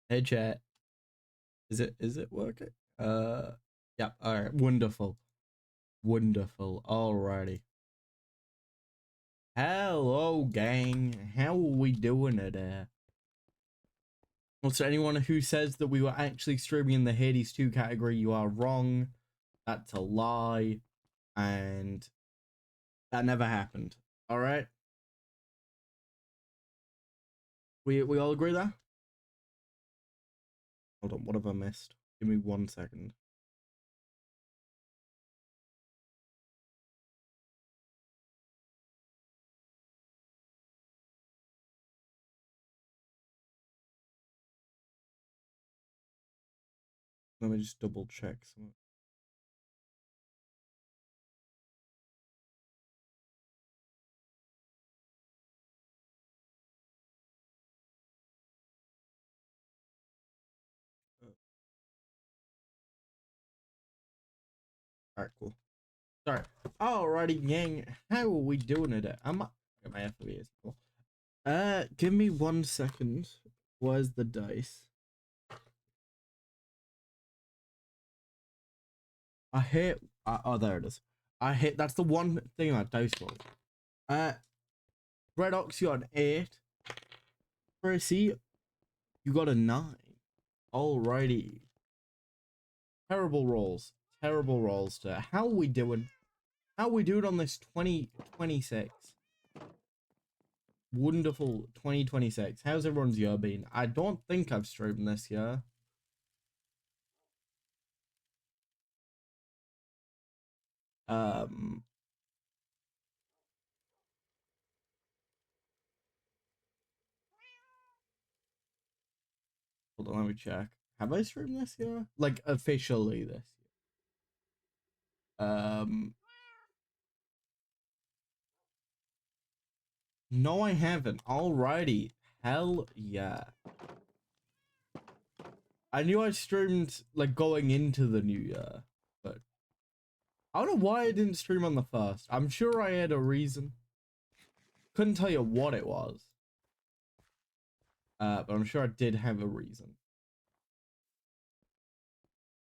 Hey chat. Is it working? Yeah, alright. Wonderful. Wonderful. Alrighty. Hello gang. How are we doing today? Well, to anyone who says that we were actually streaming in the Hades 2 category, you are wrong. That's a lie. And that never happened. Alright? We all agree there? Hold on, what have I missed? Give me 1 second. Let me just double check something. Alright, cool. Sorry. Alrighty, gang. How are we doing today? I'm get my FOV. Cool. Give me 1 second. Where's the dice? I hate. Oh, there it is. I hate. That's the one thing about dice rolls. Red Ox, you got an 8. Tracy, you got a 9. Alrighty. Terrible rolls. Terrible rolls. How are we doing? How are we doing on this 2026? Wonderful 2026. How's everyone's year been? I don't think I've streamed this year. Um, Hold on, let me check. Have I streamed this year? Like officially this year? No, I haven't. Alrighty. Hell yeah. I knew I streamed like going into the new year, but I don't know why I didn't stream on the first. I'm sure I had a reason. Couldn't tell you what it was. But I'm sure I did have a reason.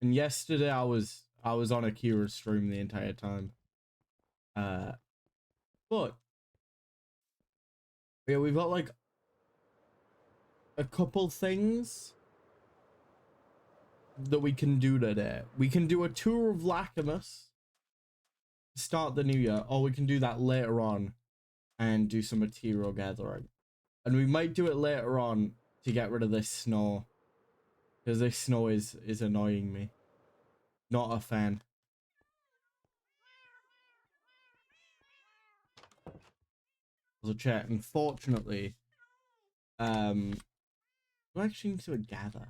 And yesterday I was on Akira's stream the entire time. But yeah, we've got like a couple things that we can do today. We can do a tour of Lacamus to start the new year, or we can do that later on and do some material gathering. And we might do it later on to get rid of this snow, because this snow is annoying me. Not a fan. So chat, unfortunately, we actually need to gather.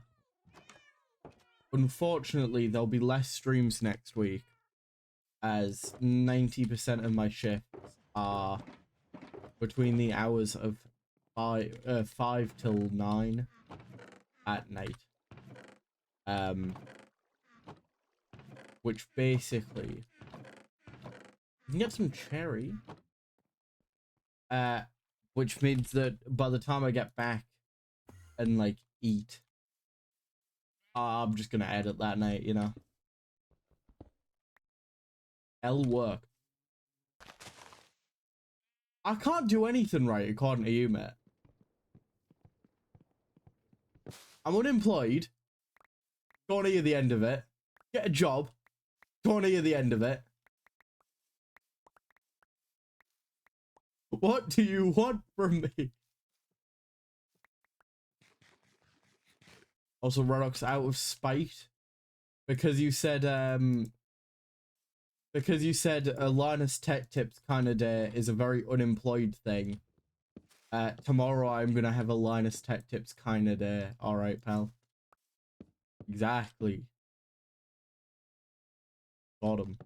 Unfortunately, there'll be less streams next week, as 90% of my shifts are between the hours of 5 till 9 at night. Which basically you can get some cherry. Which means that by the time I get back and like eat, I'm just gonna edit that night, you know. L work. I can't do anything right according to you, mate. I'm unemployed. Don't hear the end of it. Get a job. Don't hear the end of it. What do you want from me? Also, Redox out of spite because you said a Linus Tech Tips kind of day is a very unemployed thing. Tomorrow I'm gonna have a Linus Tech Tips kind of day. All right, pal. Exactly. Bottom.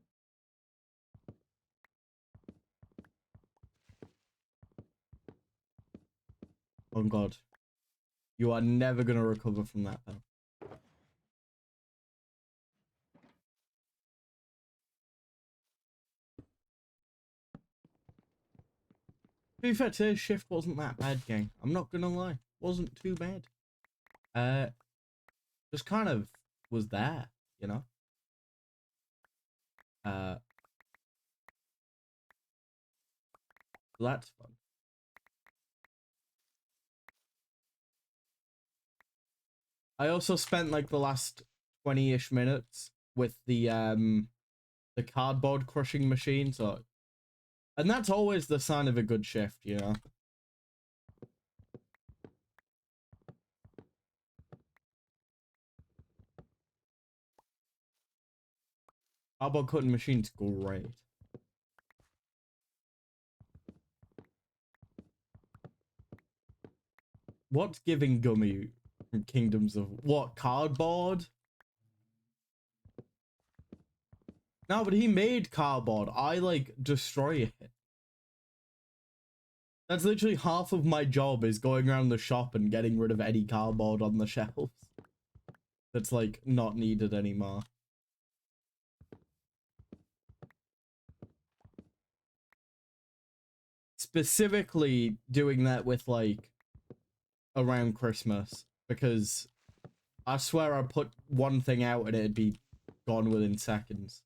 Oh God, you are never gonna recover from that, pal. To be fair, today's shift wasn't that bad, gang. I'm not gonna lie, wasn't too bad. just kind of was there, you know? Uh, that's fun. I also spent like the last 20-ish minutes with the cardboard crushing machine, so and that's always the sign of a good shift, you know. Cardboard cutting machine's great. What's giving Gummy from Kingdoms of what? Cardboard? No, but he made cardboard. I like destroy it. That's literally half of my job is going around the shop and getting rid of any cardboard on the shelves that's like not needed anymore. Specifically doing that with like around Christmas because I swear I put one thing out and it'd be gone within seconds.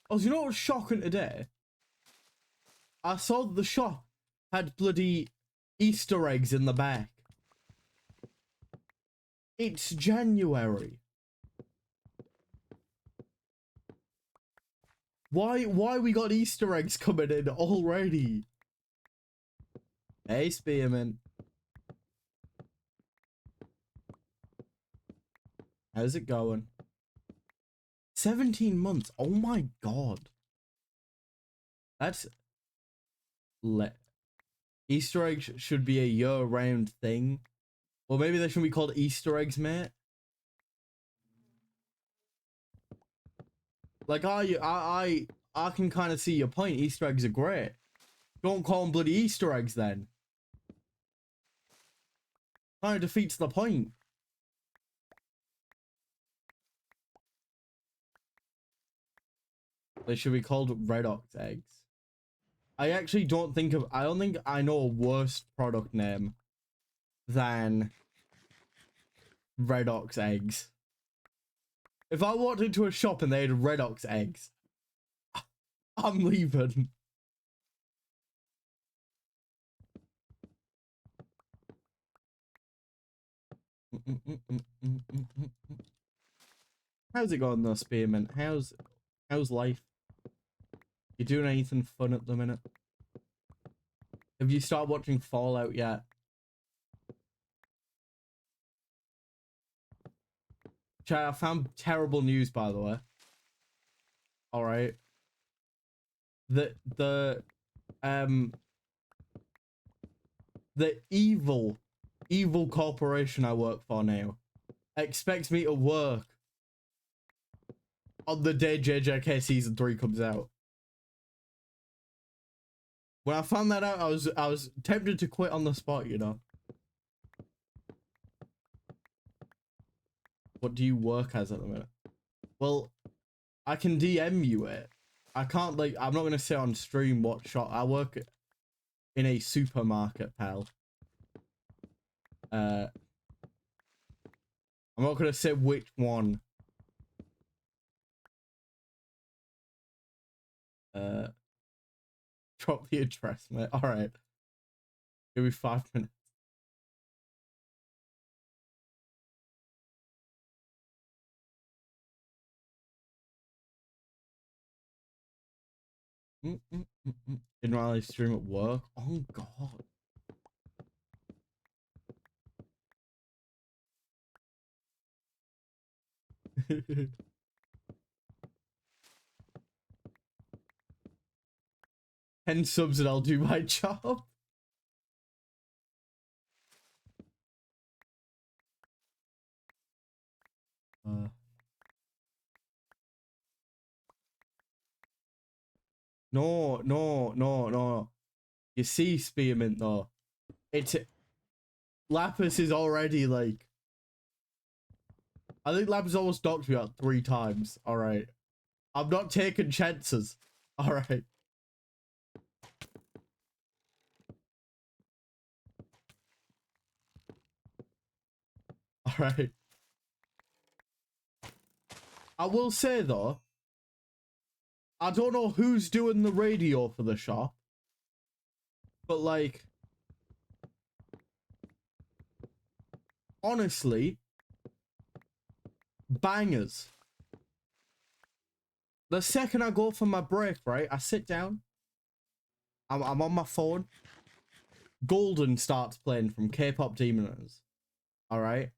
Oh, you know what was shocking today? I saw the shop had bloody Easter eggs in the back. It's January. Why we got Easter eggs coming in already? Hey, Spearman. How's it going? 17 months. Oh my god. That's Easter eggs should be a year-round thing. Or maybe they should be called Easter eggs, mate. Like I can kind of see your point. Easter eggs are great. Don't call them bloody Easter eggs then. Kind of defeats the point. They should be called Redox eggs. I actually don't think I know a worse product name than Redox eggs. If I walked into a shop and they had Redox eggs, I'm leaving. How's it going though, Spearman? How's life? You doing anything fun at the minute? Have you started watching Fallout yet? Chat, I found terrible news, by the way. All right. The um the evil corporation I work for now expects me to work on the day JJK season 3 comes out. When I found that out, I was tempted to quit on the spot, you know. What do you work as at the minute? Well, I can DM you it. I can't like I'm not gonna say on stream what shop I work in a supermarket, pal. I'm not gonna say which one. Drop the address, mate. All right. Give me 5 minutes. Didn't really stream at work. Oh god. Ten subs and I'll do my job. No. You see, Spearmint though, it's Lapis is already like. I think Lapis almost docked me out 3 times. All right, I'm not taking chances. All right. right. I will say though, I don't know who's doing the radio for the shop, but like, honestly, bangers. The second I go for my break, right, I sit down, I'm on my phone, Golden starts playing from K-pop Demons, all right?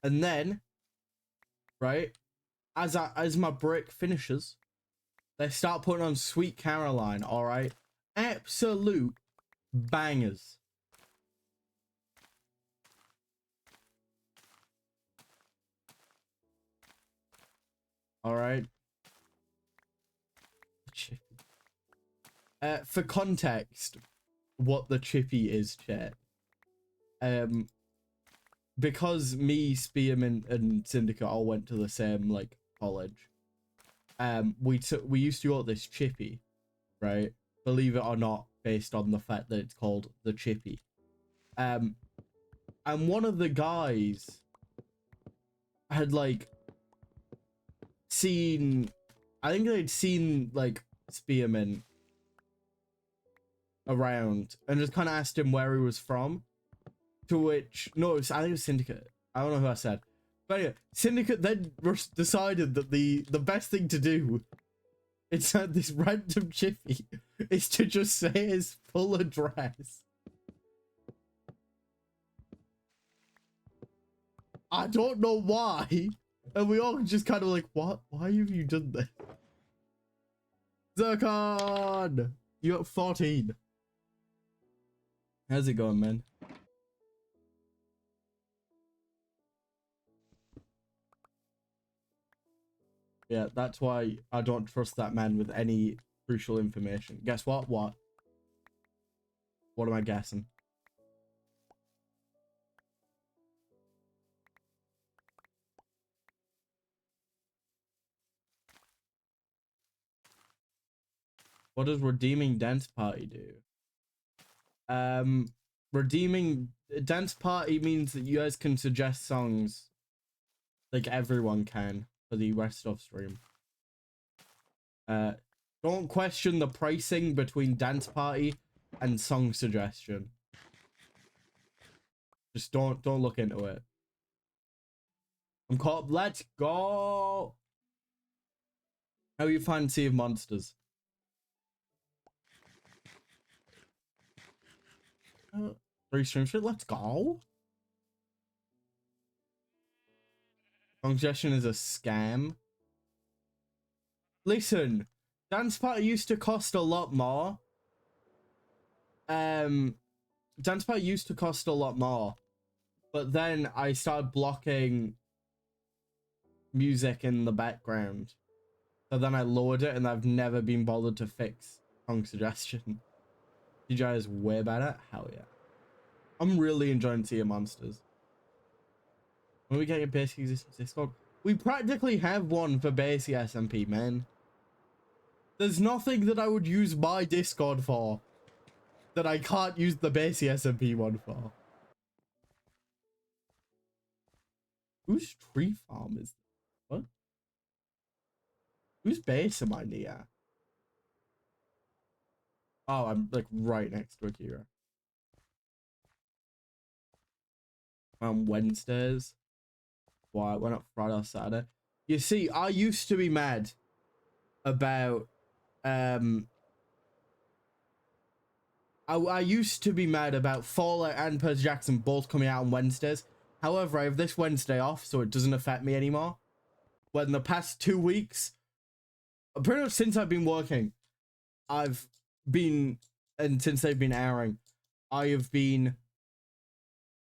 And then, right, as my break finishes, they start putting on Sweet Caroline, all right? Absolute bangers. All right. For context, what the chippy is, chat. Because me, Spearman, and Syndicate all went to the same like college. We used to go to this chippy, right? Believe it or not, based on the fact that it's called the chippy. And one of the guys had like seen, I think they'd seen like Spearman around and just kind of asked him where he was from. To which, no, I think it was Syndicate. I don't know who I said. But anyway, Syndicate then decided that the best thing to do inside this random chippy is to just say his full address. I don't know why. And we all just kind of like, what? Why have you done this? Zircon! You got 14. How's it going, man? Yeah, that's why I don't trust that man with any crucial information. Guess what? What? What am I guessing? What does redeeming dance party do? Redeeming dance party means that you guys can suggest songs like everyone can for the rest of stream. Don't question the pricing between dance party and song suggestion. Just don't look into it. I'm caught. Let's go. How you find Sea of Monsters? Three stream shit. Let's go. Song suggestion is a scam. Listen, dance party used to cost a lot more. Dance party used to cost a lot more, but then I started blocking music in the background. So then I lowered it, and I've never been bothered to fix song suggestion. CGI is way better. Hell yeah! I'm really enjoying Sea of Monsters. When we get a basic existence Discord, we practically have one for basic SMP, man. There's nothing that I would use my Discord for that I can't use the basic SMP one for. Whose tree farm is this? What? Whose base am I near? Oh, I'm like right next to Akira. On Wednesdays. Why? Why not Friday or Saturday? You see, I used to be mad about I used to be mad about Fallout and Percy Jackson both coming out on Wednesdays. However, I have this Wednesday off, so it doesn't affect me anymore. When the past 2 weeks, pretty much since I've been working, I've been, and since they've been airing, I have been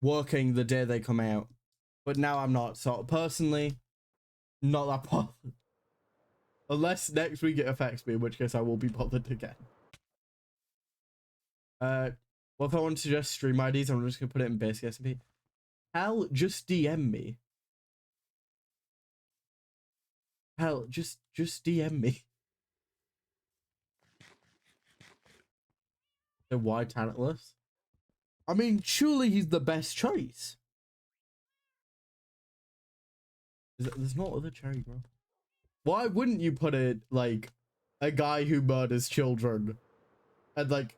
working the day they come out. But now I'm not. So personally, not that bothered. Unless next week it affects me, in which case I will be bothered again. Well, if I want to suggest stream IDs, I'm just gonna put it in basic SMP. Hell, just DM me. Hell, just DM me. The why talentless? I mean, surely he's the best choice. There's no other cherry grove. Why wouldn't you put it like a guy who murders children and like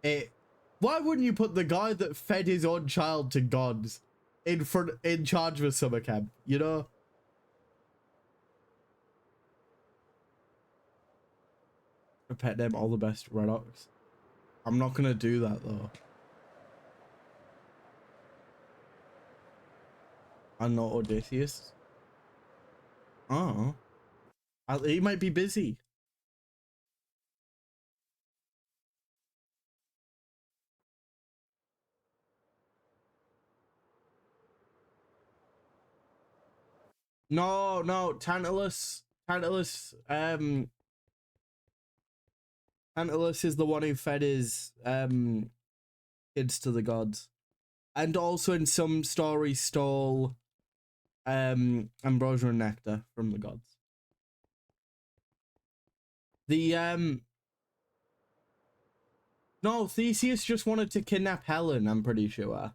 it? Why wouldn't you put the guy that fed his own child to gods in charge of a summer camp? You know. A pet name, all the best, Redox. I'm not gonna do that though. I'm not Odysseus. Oh, he might be busy. No, Tantalus. Tantalus is the one who fed his kids to the gods, and also in some stories stole ambrosia and nectar from the gods. No, Theseus just wanted to kidnap Helen, I'm pretty sure.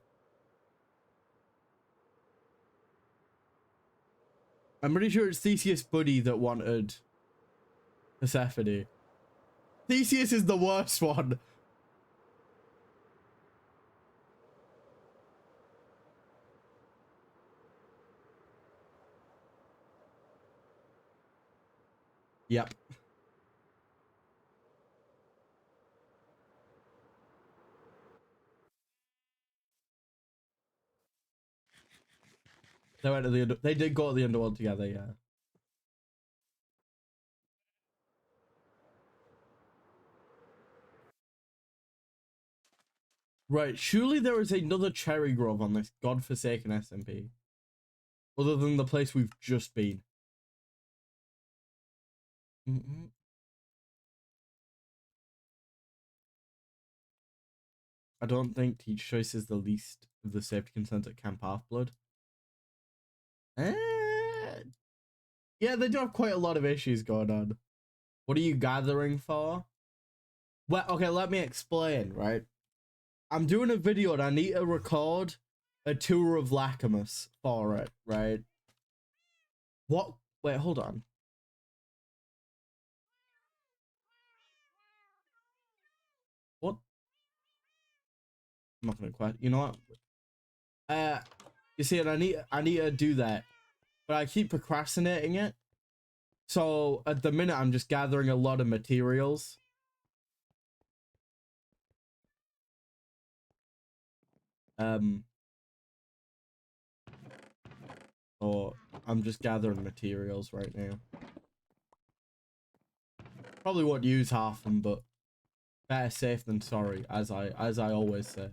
I'm pretty sure it's Theseus' buddy that wanted Persephone. Theseus is the worst one. Yep. They went to the they did go to the underworld together, yeah. Right, surely there is another cherry grove on this godforsaken SMP. Other than the place we've just been. I don't think Teach Choice is the least of the safety concerns at Camp Half-Blood. Yeah, they do have quite a lot of issues going on. What are you gathering for? Well, okay, let me explain, right? I'm doing a video and I need to record a tour of Lacamus for it, right? What? Wait, hold on. What? I'm not gonna question. You know what? You see, and I need to do that, but I keep procrastinating it. So at the minute, I'm just gathering a lot of materials. Or I'm just gathering materials right now. Probably won't use half of them, but better safe than sorry, as I always say.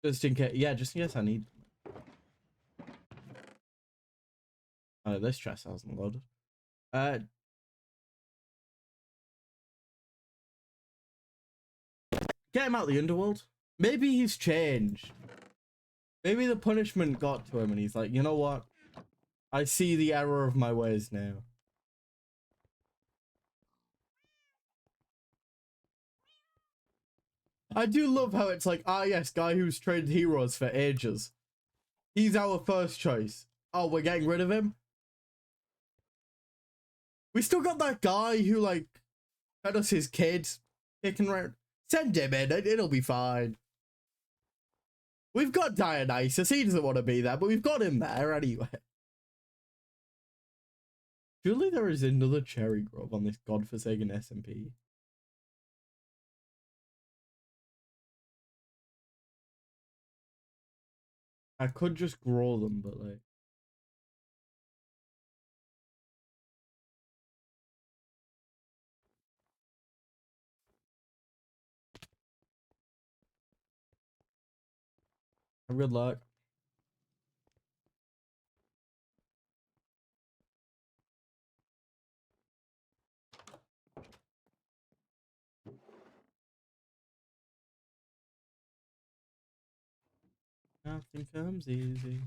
Just in case, yeah, just in case I need. Oh, this chest hasn't loaded. Get him out of the underworld. Maybe he's changed. Maybe the punishment got to him and he's like, you know what? I see the error of my ways now. I do love how it's like, ah yes, guy who's trained heroes for ages. He's our first choice. Oh, we're getting rid of him? We still got that guy who like fed us his kids kicking around. Send him in, it'll be fine. We've got Dionysus, he doesn't want to be there, but we've got him there anyway. Surely there is another cherry grove on this godforsaken SMP. I could just grow them, but like... Have good luck. Nothing comes easy.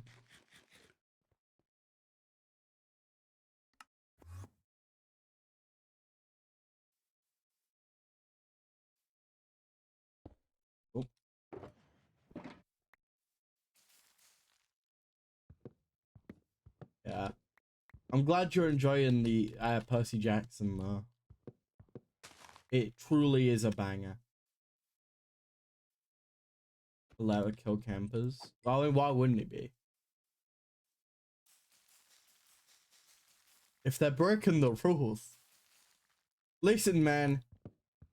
I'm glad you're enjoying the Percy Jackson though. It truly is a banger. Allow to kill campers. Well, I mean, why wouldn't it be? If they're breaking the rules. Listen, man.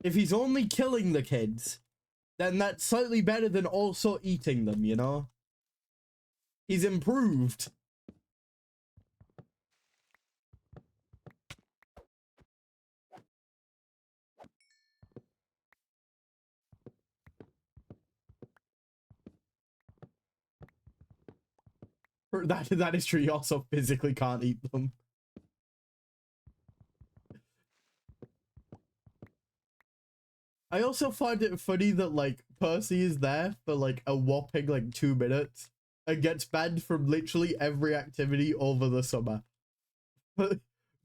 If he's only killing the kids, then that's slightly better than also eating them, you know? He's improved. That is true. You also physically can't eat them. I also find it funny that like Percy is there for like a whopping like 2 minutes and gets banned from literally every activity over the summer.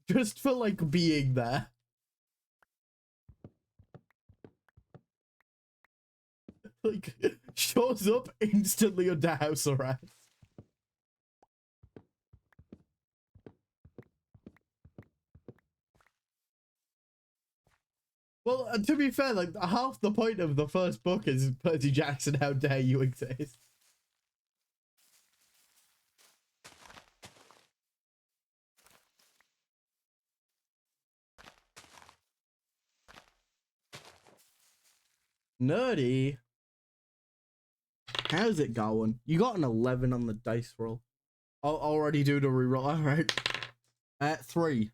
Just for like being there. Like shows up instantly under house arrest. Well, to be fair, like half the point of the first book is Percy Jackson, how dare you exist? Nerdy. How's it going? You got an 11 on the dice roll. I'll already do the reroll. All right. At 3.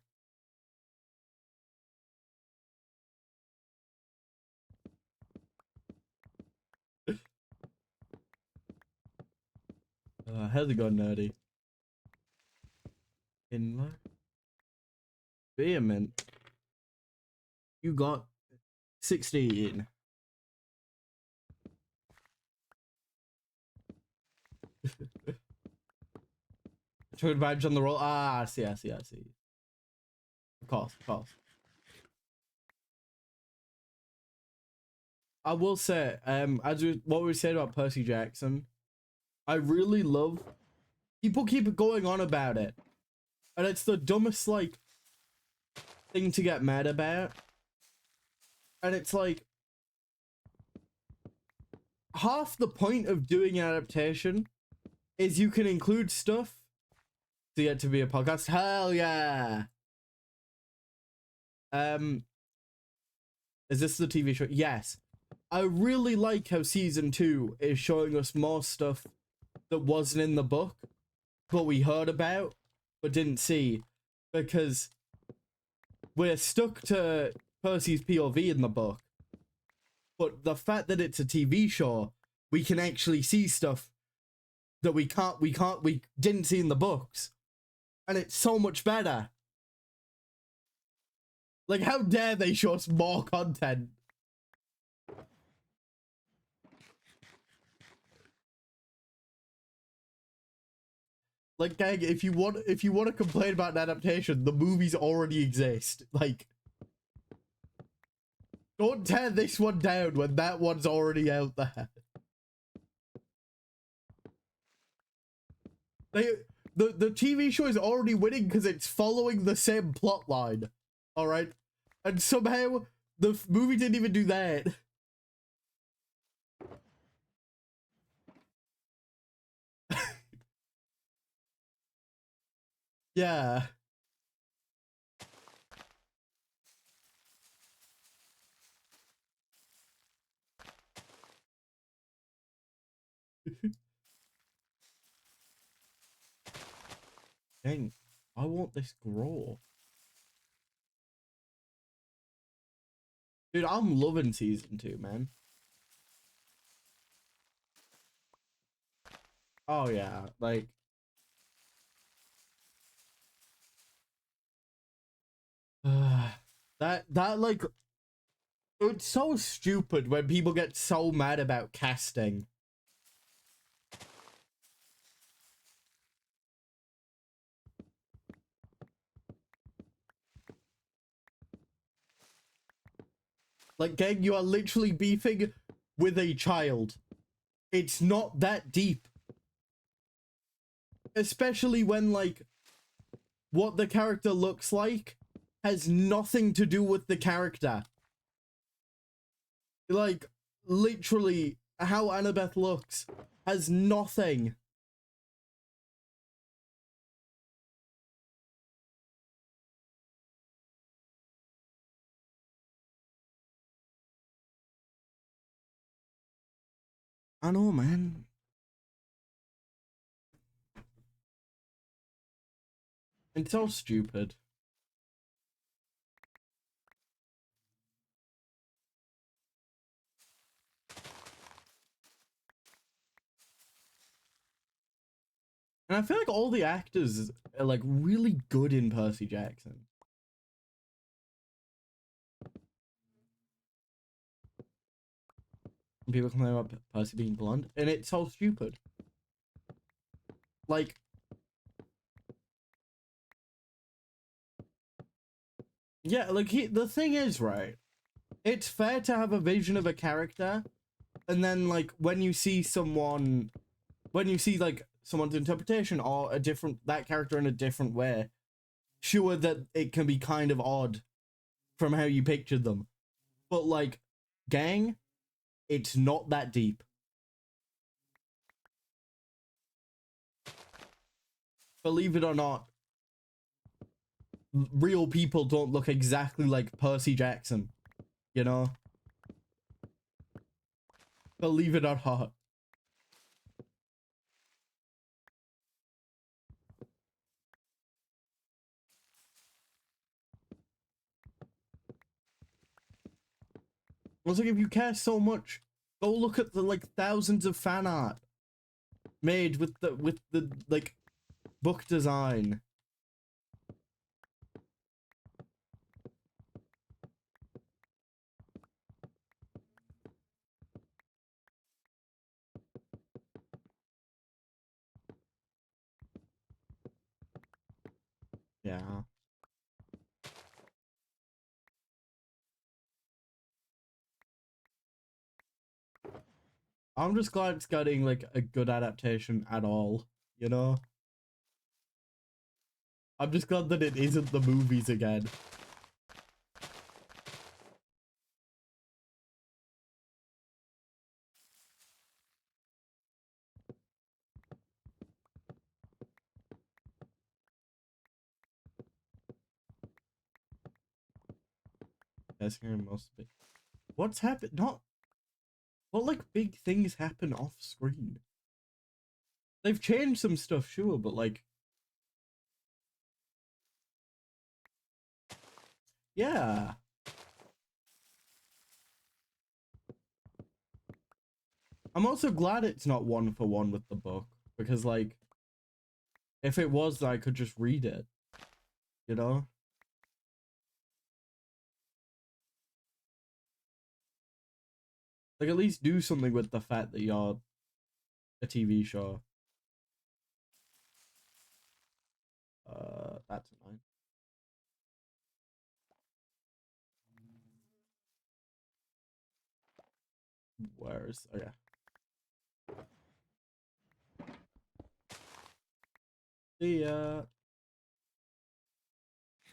How's it going, Nerdy? In Vehement. You got 16. True advantage on the roll. Ah, I see. Of course. I will say, what we said about Percy Jackson, I really love. People keep going on about it, and it's the dumbest like thing to get mad about. And it's like half the point of doing an adaptation is you can include stuff to get to be a podcast. Hell yeah. Is this the TV show? Yes. I really like how season 2 is showing us more stuff that wasn't in the book, but we heard about, but didn't see, because we're stuck to Percy's POV in the book. But the fact that it's a TV show, we can actually see stuff that we didn't see in the books. And it's so much better. Like, how dare they show us more content? Like, gang, if you want to complain about an adaptation, the movies already exist. Like, don't tear this one down when that one's already out there. The TV show is already winning because it's following the same plot line. All right, and somehow the movie didn't even do that. Yeah. Dang, I want this grow. Dude, I'm loving season 2, man. Oh yeah, like that like it's so stupid when people get so mad about casting. Like, gang, you are literally beefing with a child. It's not that deep. Especially when, like, what the character looks like has nothing to do with the character. Like, literally, how Annabeth looks has nothing. I know, man. It's so stupid. And I feel like all the actors are like really good in Percy Jackson. People complain about Percy being blonde, and it's so stupid. Like, yeah, like the thing is, right? It's fair to have a vision of a character, and then like when you see like someone's interpretation or that character in a different way, sure that it can be kind of odd from how you pictured them, but like, gang, it's not that deep. Believe it or not, real people don't look exactly like Percy Jackson, you know? Believe it or not. It's like, if you care so much, go look at the like thousands of fan art made with the like book design. Yeah. I'm just glad it's getting like a good adaptation at all, you know? I'm just glad that it isn't the movies again. That's hearing most of it. What's happened? Not what like big things happen off screen. They've changed some stuff, sure, but like, yeah. I'm also glad it's not one for one with the book, because like, if it was, I could just read it, you know? Like, at least do something with the fact that you're a TV show. That's annoying. Where's, okay. See ya.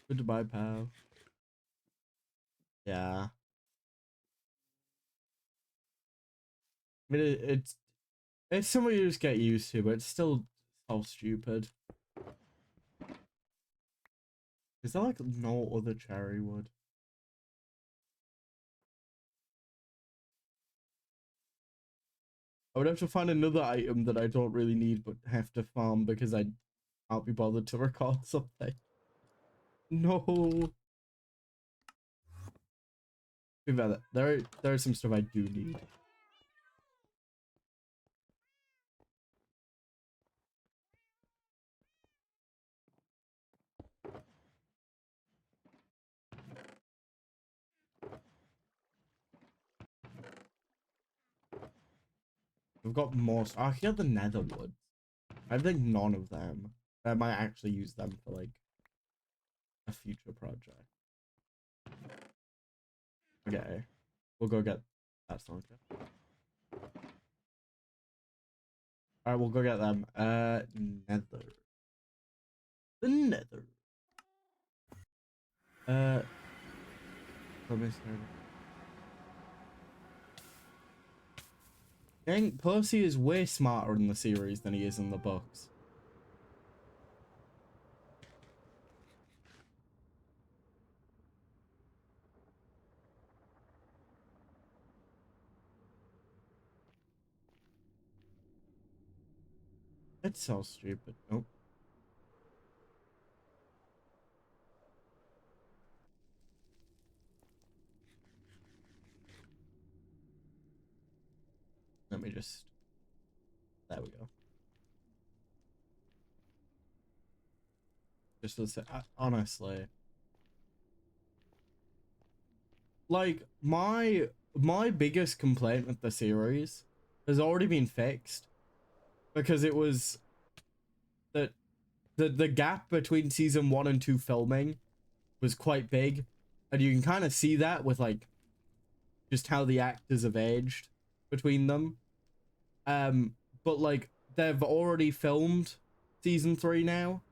Goodbye, pal. Yeah. I mean, it's something you just get used to, but it's still so stupid. Is there like no other cherry wood? I would have to find another item that I don't really need but have to farm because I can't be bothered to record something. No. There is some stuff I do need. We've got more. Oh, here the nether woods. I think none of them. I might actually use them for like a future project. Okay, we'll go get that song. All right, we'll go get them. Nether. The nether. Dang, Percy is way smarter in the series than he is in the books. It's so stupid. Nope. Let me just... There we go. Just listen. Honestly. Like, my biggest complaint with the series has already been fixed. Because it was... that the gap between season 1 and 2 filming was quite big. And you can kind of see that with, like, just how the actors have aged between them. But, like, they've already filmed season 3 now.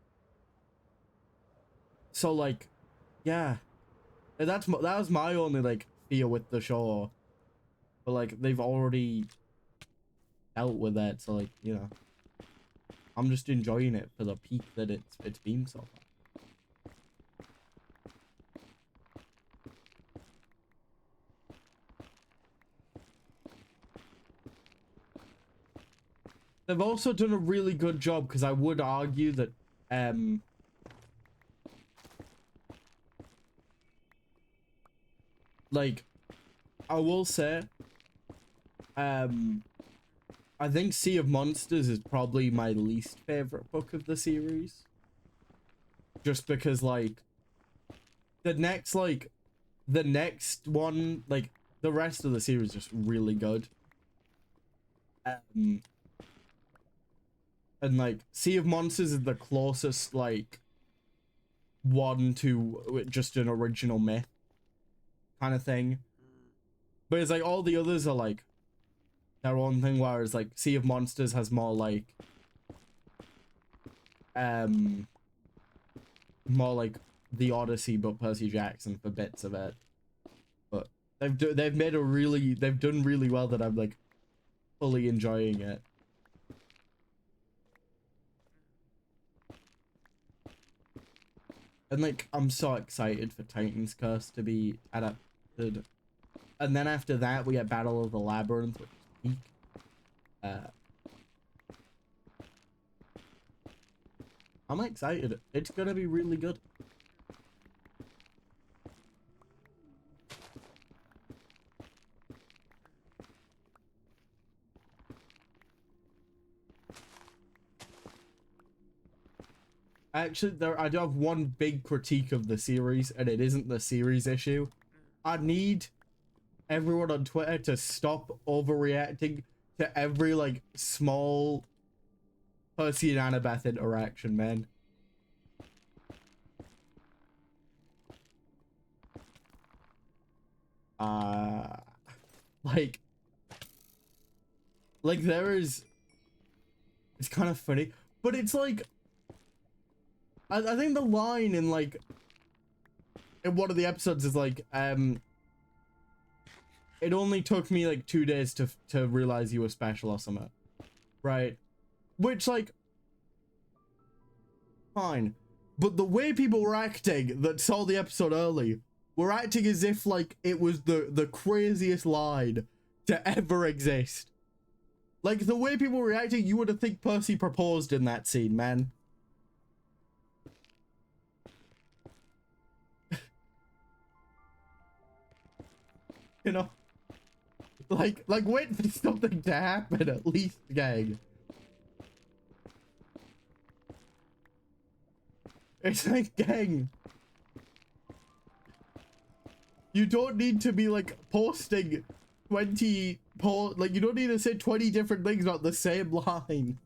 So, like, yeah. That was my only, like, fear with the show. But, like, they've already dealt with that. So, like, you know. I'm just enjoying it for the peak that it's been so far. They've also done a really good job, because I would argue that like, I will say I think Sea of Monsters is probably my least favorite book of the series, just because, like, the next one, like, the rest of the series is just really good. And, like, Sea of Monsters is the closest, like, one to just an original myth kind of thing. But it's like all the others are, like, their own thing, whereas, like, Sea of Monsters has more, like, the Odyssey but Percy Jackson for bits of it. But they've done really well that I'm, like, fully enjoying it. And, like, I'm so excited for Titan's Curse to be adapted. And then after that, we get Battle of the Labyrinth, which is peak. I'm excited. It's gonna be really good. Actually, I do have one big critique of the series, and it isn't the series issue. I need everyone on Twitter to stop overreacting to every, like, small Percy and Annabeth interaction, man. Like, there is... It's kind of funny, but it's like... I think the line in, like, in one of the episodes is like, it only took me, like, 2 days to realize you were special or something. Right? Which, like, fine. But the way people were acting that saw the episode early were acting as if, like, it was the craziest line to ever exist. Like, the way people were reacting, you would have think Percy proposed in that scene, man. You know? Like, wait for something to happen at least, gang. It's like, gang. You don't need to be, like, posting 20 like, you don't need to say 20 different things about the same line.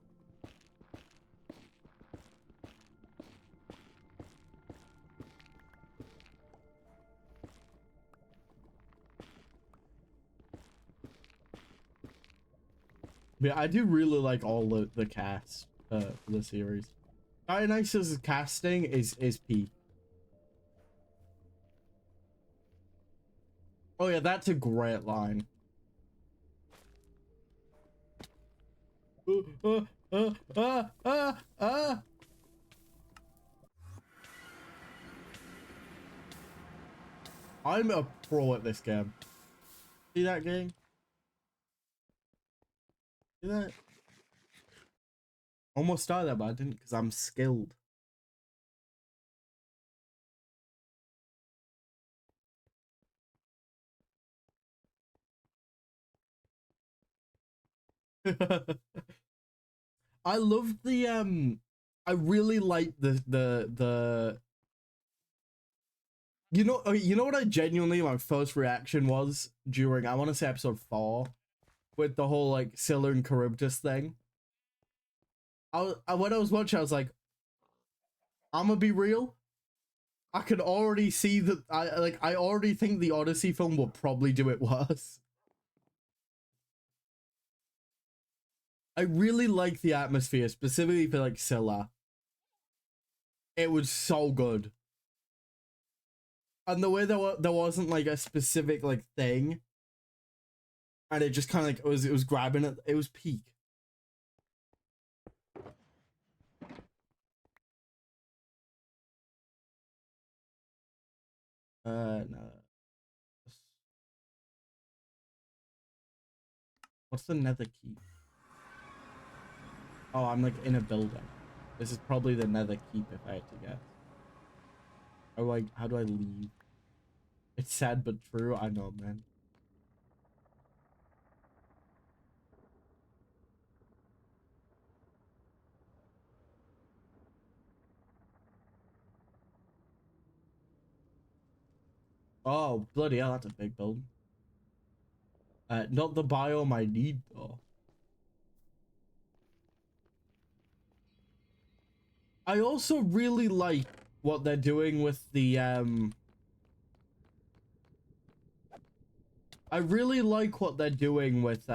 Yeah, I do really like all the cast for the series. Dionysus' casting is peak. Oh yeah, that's a great line. Uh, uh, uh, uh, uh. I'm a pro at this game. See that game? See that? Almost died there, but I didn't because I'm skilled. I love the I really like the you know what I genuinely my first reaction was during I want to say episode 4 with the whole like Scylla and Charybdis thing. When I was watching I was like, I'm gonna be real. I could already see that I already think the Odyssey film will probably do it worse. I really like the atmosphere, specifically for like Scylla. It was so good. And the way there wasn't like a specific like thing. And it just kind of like it was grabbing it. It was peak. No. What's the nether keep? Oh, I'm like in a building. This is probably the nether keep if I had to guess. How do I leave? It's sad but true. I know, man. Oh, bloody hell, that's a big building. Not the biome I need though. I also really like what they're doing with the I really like what they're doing with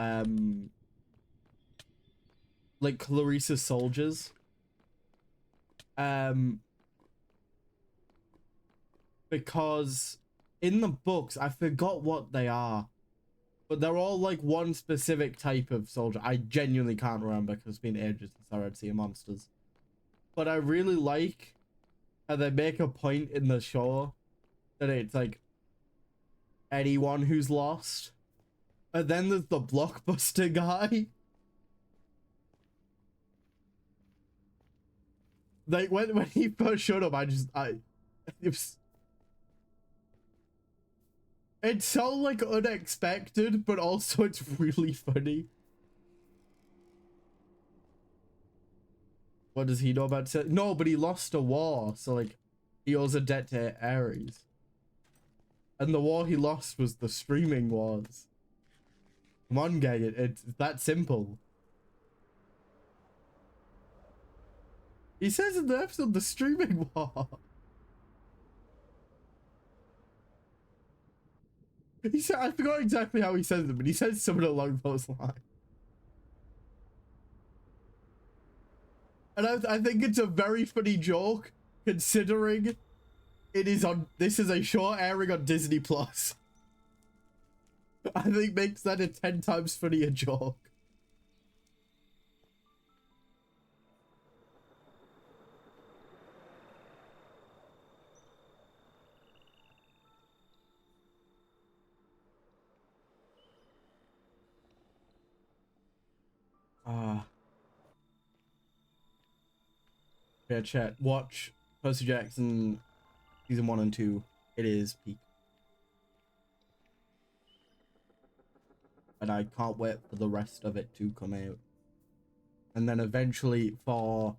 like Clarissa's soldiers. Because in the books I forgot what they are. But they're all like one specific type of soldier. I genuinely can't remember because it's been ages since I read Sea of Monsters. But I really like how they make a point in the show that it's like anyone who's lost. And then there's the blockbuster guy. Like when he first showed up, it's so like unexpected, but also it's really funny. What does he know about it? No, but he lost a war, so like he owes a debt to Ares. And the war he lost was the streaming wars. Come on, gang, it's that simple. He says in the episode the streaming war. He said I forgot exactly how he says it, but he says something along those lines. And I think it's a very funny joke, considering this is a show airing on Disney Plus. I think makes that a 10 times funnier joke. Yeah, chat. Watch Percy Jackson season 1 and 2. It is peak. And I can't wait for the rest of it to come out. And then eventually for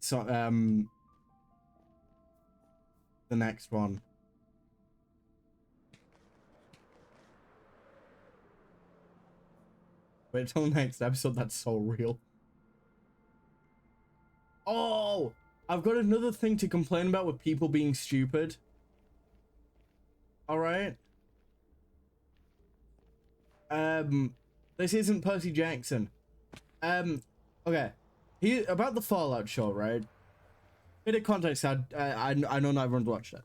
the next one. Wait till the next episode, that's so real. Oh, I've got another thing to complain about with people being stupid. All right. This isn't Percy Jackson. Okay. About the Fallout show, right? Bit of context. I know not everyone's watched it.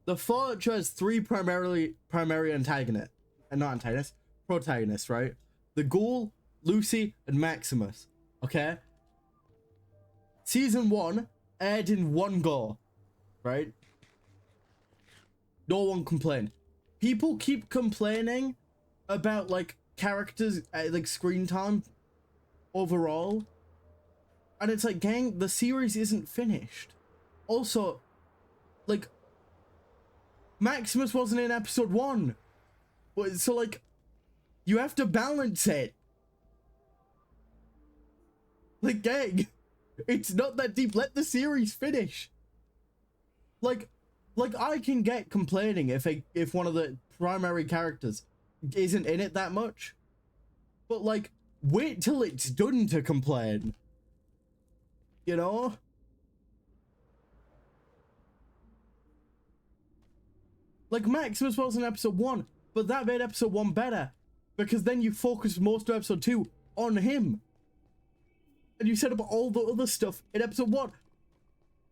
The Forge has three primary antagonists, and not antagonists, protagonists, right? The Ghoul, Lucy, and Maximus. Okay. Season 1 aired in one go, right? No one complained. People keep complaining about like characters, like screen time overall, and it's like, gang, the series isn't finished. Also, like, Maximus wasn't in episode 1, but so like, you have to balance it. Like, gang, it's not that deep. Let the series finish. Like I can get complaining if one of the primary characters isn't in it that much, but like, wait till it's done to complain. You know? Like, Maximus was in episode 1, but that made episode 1 better, because then you focus most of episode 2 on him. And you set up all the other stuff in episode 1.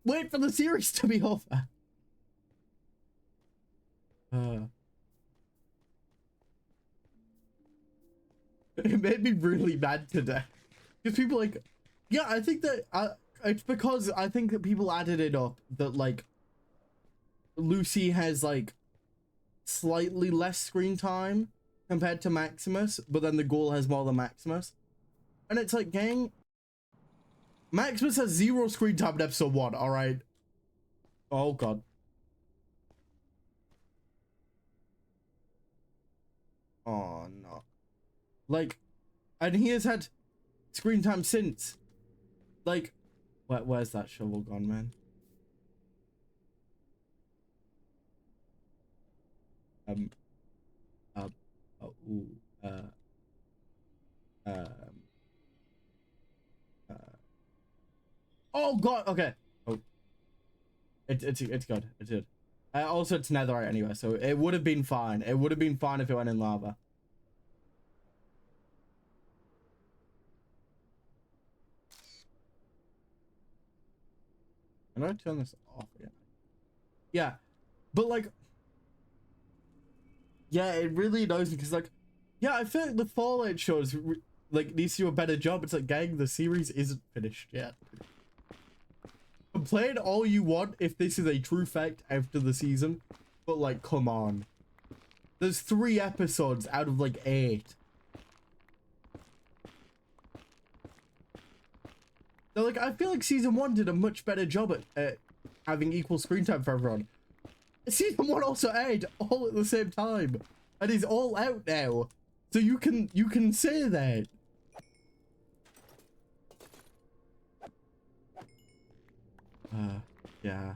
Wait for the series to be over. It made me really mad today. Because people like, yeah, I think that it's because I think that people added it up that like Lucy has like slightly less screen time compared to Maximus, but then the Ghoul has more than Maximus. And it's like, gang, Maximus has 0 screen time in episode 1, alright? Oh god. Oh no. Like, and he has had screen time since. Like, where's that shovel gone, man? Ooh, oh god, okay. Oh, it's good. It's good. Also, it's netherite anyway, so it would have been fine. It would have been fine if it went in lava. I'm gonna turn this off again. Yeah, but like, yeah, it really annoys me because like, yeah, I feel like the Fallout shows like needs to do a better job. It's like, gang, the series isn't finished yet. Complain all you want if this is a true fact after the season, but like, come on. There's 3 episodes out of like 8. So like, I feel like season 1 did a much better job at having equal screen time for everyone. Season 1 also aired all at the same time, and is all out now, so you can say that. Yeah.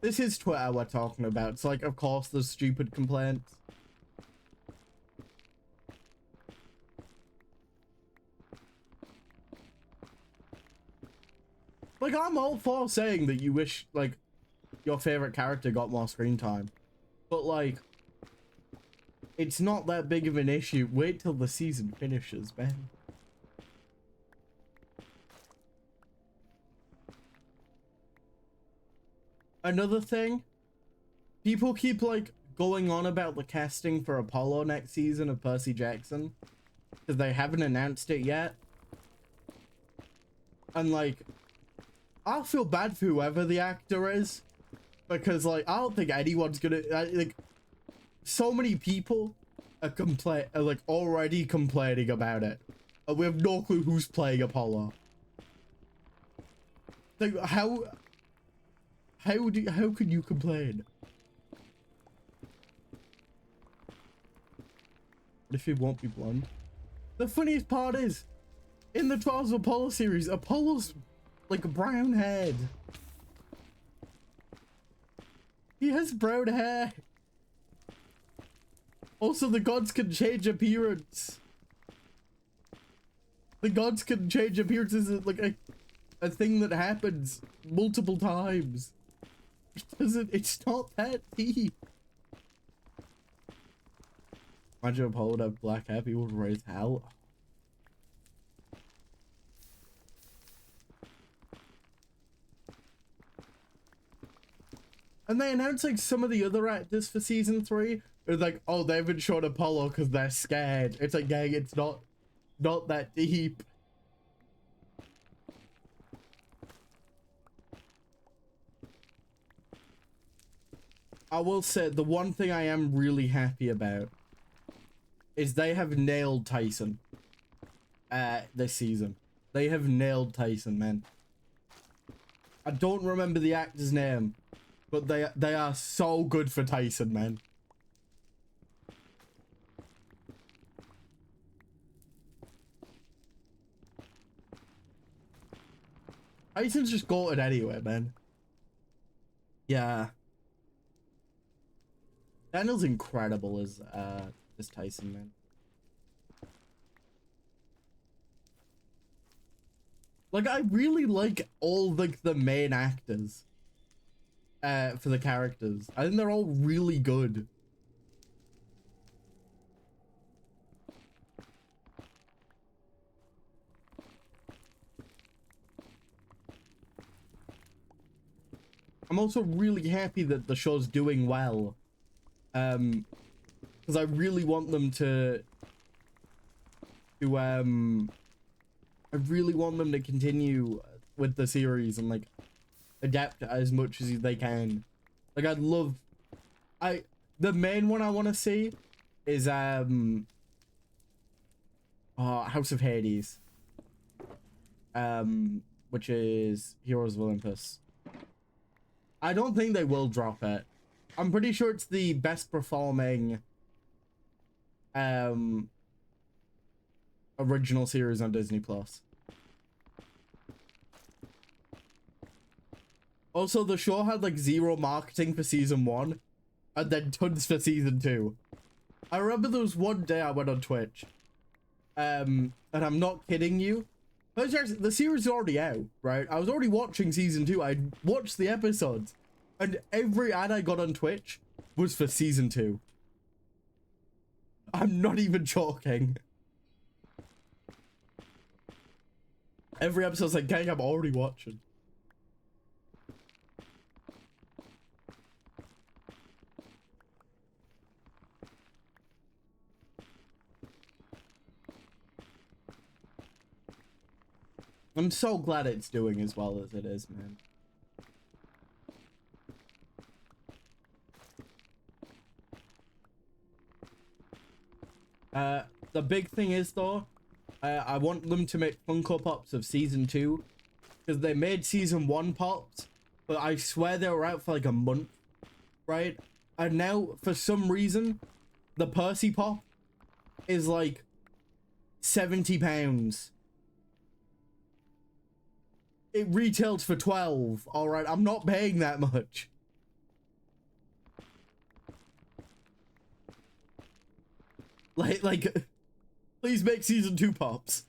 This is Twitter we're talking about. It's like, of course, there's stupid complaints. Like, I'm all for saying that you wish, like, your favorite character got more screen time. But, like, it's not that big of an issue. Wait till the season finishes, man. Another thing, people keep like going on about the casting for Apollo next season of Percy Jackson because they haven't announced it yet. And like, I feel bad for whoever the actor is, because like, I don't think anyone's gonna like, so many people are like already complaining about it, and we have no clue who's playing Apollo. Like, how can you complain? What if he won't be blonde? The funniest part is, in the Trials of Apollo series, Apollo's like brown haired. He has brown hair. Also, the gods can change appearance. The gods can change appearances, like a thing that happens multiple times. It's not that deep. Imagine Apollo would have black hair, people would raise hell. And they announced like some of the other actors for season 3. It was like, oh, they haven't shown Apollo because they're scared. It's like, gang, it's not that deep. I will say the one thing I am really happy about is they have nailed Tyson this season. They have nailed Tyson, man. I don't remember the actor's name, but they are so good for Tyson, man. Tyson's just goated anyway, man. Yeah. Daniel's incredible as Tyson, man. Like, I really like all like the main actors for the characters. I think they're all really good. I'm also really happy that the show's doing well. Because I really want them to I really want them to continue with the series and like adapt as much as they can. Like, I'd love the main one I want to see is House of Hades, which is Heroes of Olympus. I don't think they will drop it. I'm pretty sure it's the best performing original series on Disney Plus. Also, the show had like 0 marketing for season 1 and then tons for season 2. I remember there was one day I went on Twitch, and I'm not kidding you. The series is already out, right? I was already watching season 2. I watched the episodes, and every ad I got on Twitch was for season 2. I'm not even joking. Every episode's like, gang, I'm already watching. I'm so glad it's doing as well as it is, man. The big thing is though, I want them to make Funko Pops of season 2, because they made season 1 pops, but I swear they were out for like a month, right? And now for some reason, the Percy Pop is like £70. It retails for 12. All right, I'm not paying that much. Like, please make season 2 pops.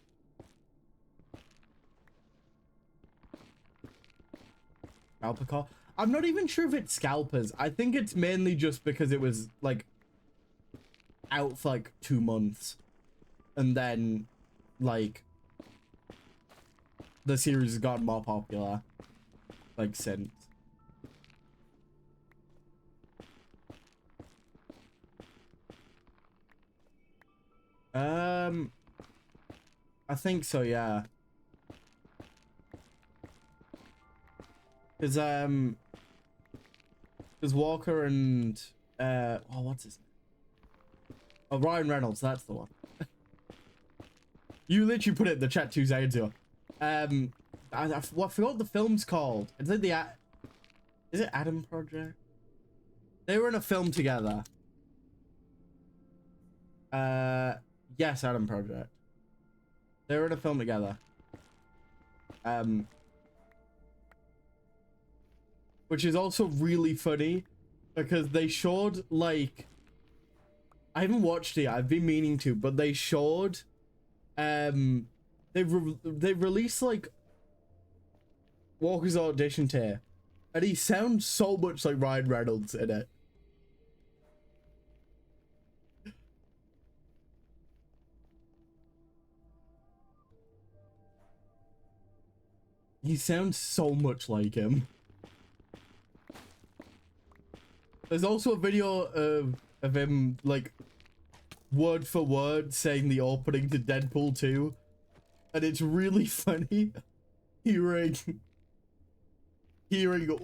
Scalper. I'm not even sure if it's scalpers. I think it's mainly just because it was like out for like 2 months, and then like the series has gotten more popular like since. I think so, yeah. Because Walker and what's his name? Oh, Ryan Reynolds, that's the one. You literally put it in the chat 2 seconds ago. I forgot what the film's called. Is it is it Adam Project? They were in a film together. Yes, Adam Project. They were in a film together. Which is also really funny because they showed like, I haven't watched it. I've been meaning to, but they showed, they've released like Walker's audition tape, and he sounds so much like Ryan Reynolds in it. He sounds so much like him. There's also a video of him like word for word saying the opening to Deadpool 2, and it's really funny hearing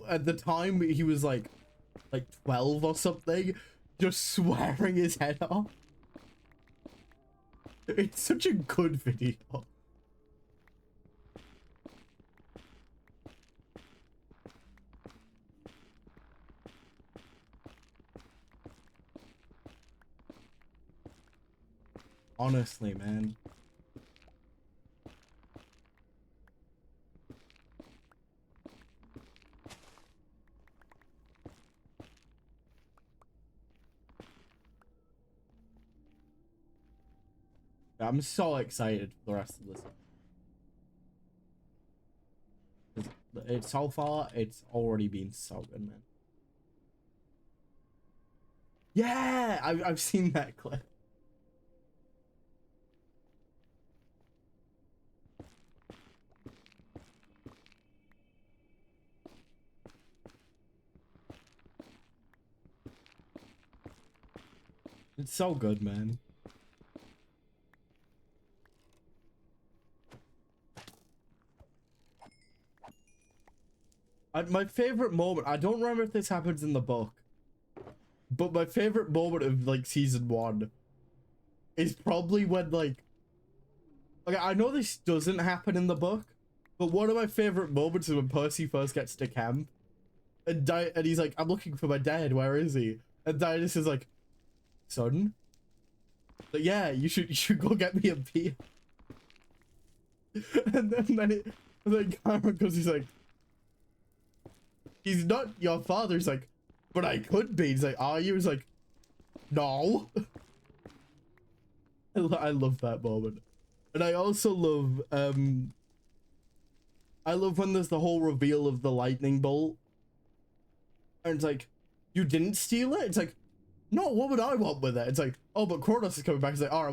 at the time he was like 12 or something, just swearing his head off. It's such a good video. Honestly, man. I'm so excited for the rest of this. It's so far, it's already been so good, man. Yeah, I've seen that clip. It's so good, man. My favorite moment, I don't remember if this happens in the book, but my favorite moment of like season 1 is probably when like I know this doesn't happen in the book, but one of my favorite moments is when Percy first gets to camp and he's like, I'm looking for my dad, where is he? And Dionysus is like, son? Like, yeah, you should go get me a beer. And then Cameron goes, he's like, he's not your father. He's like, but I could be. He's like, are you? He's like, no. I love that moment. And I also love, I love when there's the whole reveal of the lightning bolt. And it's like, you didn't steal it? It's like, no, what would I want with it? It's like, oh, but Kronos is coming back. It's like, all right,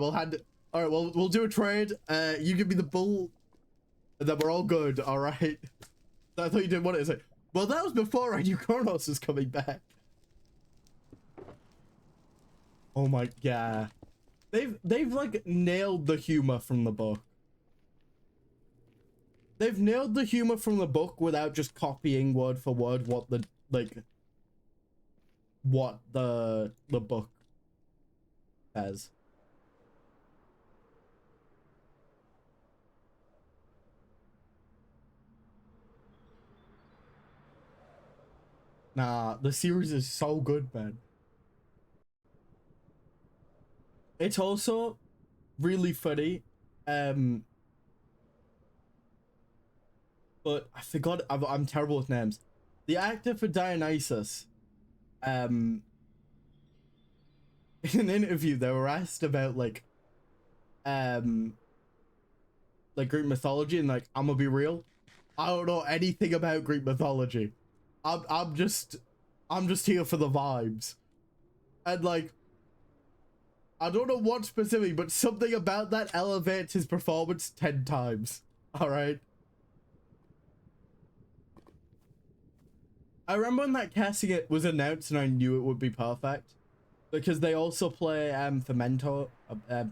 we'll do a trade. You give me the bull, and then we're all good, all right? I thought you didn't want it. It's like, well, that was before I knew Kronos was coming back. Oh my god. They've like nailed the humor from the book. They've nailed the humor from the book without just copying word for word what the book says. Nah, the series is so good, man. It's also really funny. But I forgot, I'm terrible with names. The actor for Dionysus, in an interview, they were asked about like Greek mythology, and like, I'm gonna be real, I don't know anything about Greek mythology. I'm just here for the vibes, and like, I don't know what specific, but something about that elevates his performance 10 times. All right. I remember when that casting it was announced, and I knew it would be perfect, because they also play Pimento. I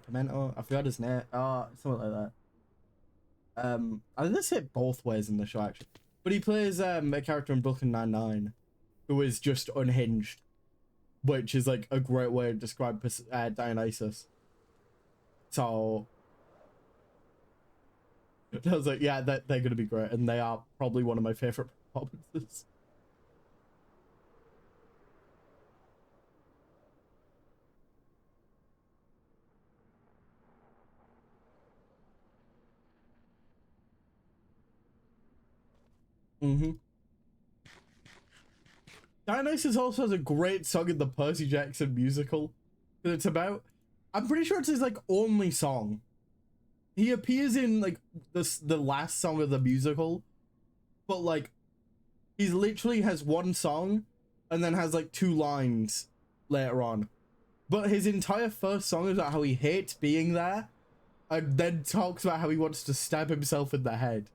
forgot his name. Something like that. I think that's it both ways in the show actually. But he plays a character in Brooklyn Nine-Nine who is just unhinged, which is like a great way to describe Dionysus. So I was like, yeah, they're gonna be great, and they are probably one of my favorite performances. Mm-hmm. Dionysus also has a great song in the Percy Jackson musical. It's about, I'm pretty sure it's his like only song. He appears in like the last song of the musical, but like he's literally has one song and then has like 2 lines later on. But his entire first song is about how he hates being there, and then talks about how he wants to stab himself in the head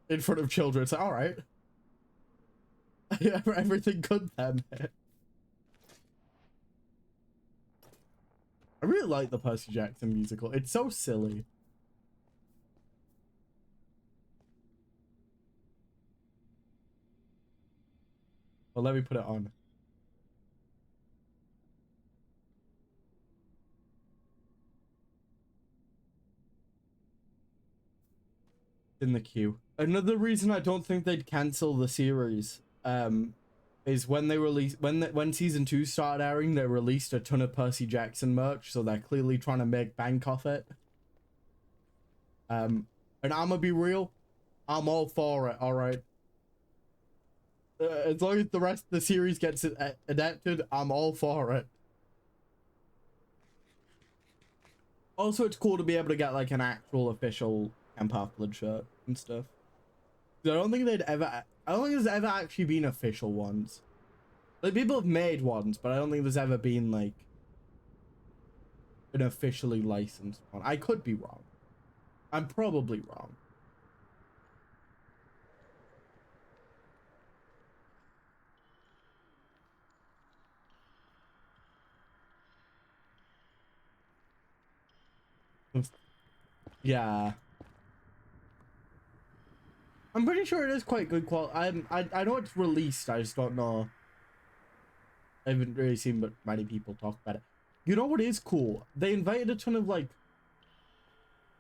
in front of children. It's like, all right. Everything good then. I really like the Percy Jackson musical. It's so silly. Well, let me put it on. In the queue. Another reason I don't think they'd cancel the series is when they released when season 2 started airing, they released a ton of Percy Jackson merch, so they're clearly trying to make bank off it. And I'm gonna be real, I'm all for it. All right, as long as the rest of the series gets adapted, I'm all for it. Also, it's cool to be able to get like an actual official Camp Half-Blood shirt and stuff. I don't think they'd ever. I don't think there's ever actually been official ones. Like, people have made ones, but I don't think there's ever been like an officially licensed one. I could be wrong. I'm probably wrong. Yeah, I'm pretty sure it is quite good quality. I know it's released. I just don't know. I haven't really seen but many people talk about it. You know what is cool? They invited a ton of like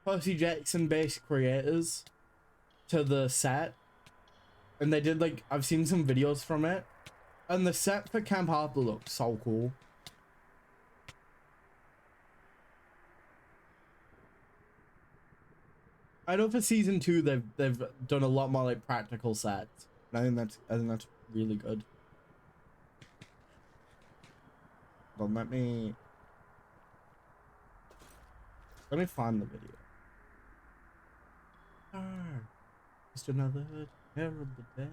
Percy Jackson based creators to the set, and they did like, I've seen some videos from it, and the set for Camp Harper looks so cool. I know for season 2 they've done a lot more like practical sets, and I think that's really good. Don't let me find the video. Just another terrible day.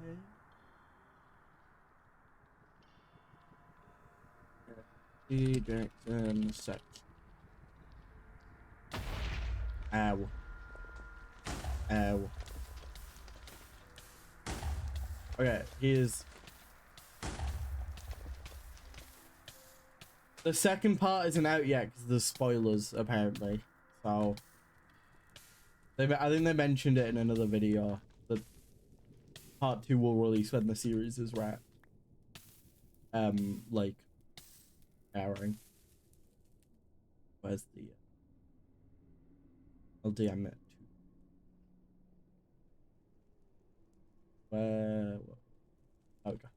Percy Jackson set. Ow. Ow. Okay, here's the second part isn't out yet because there's spoilers apparently. So I think they mentioned it in another video that part 2 will release when the series is wrapped. Like airing. Where's the LDM it? Where? Okay.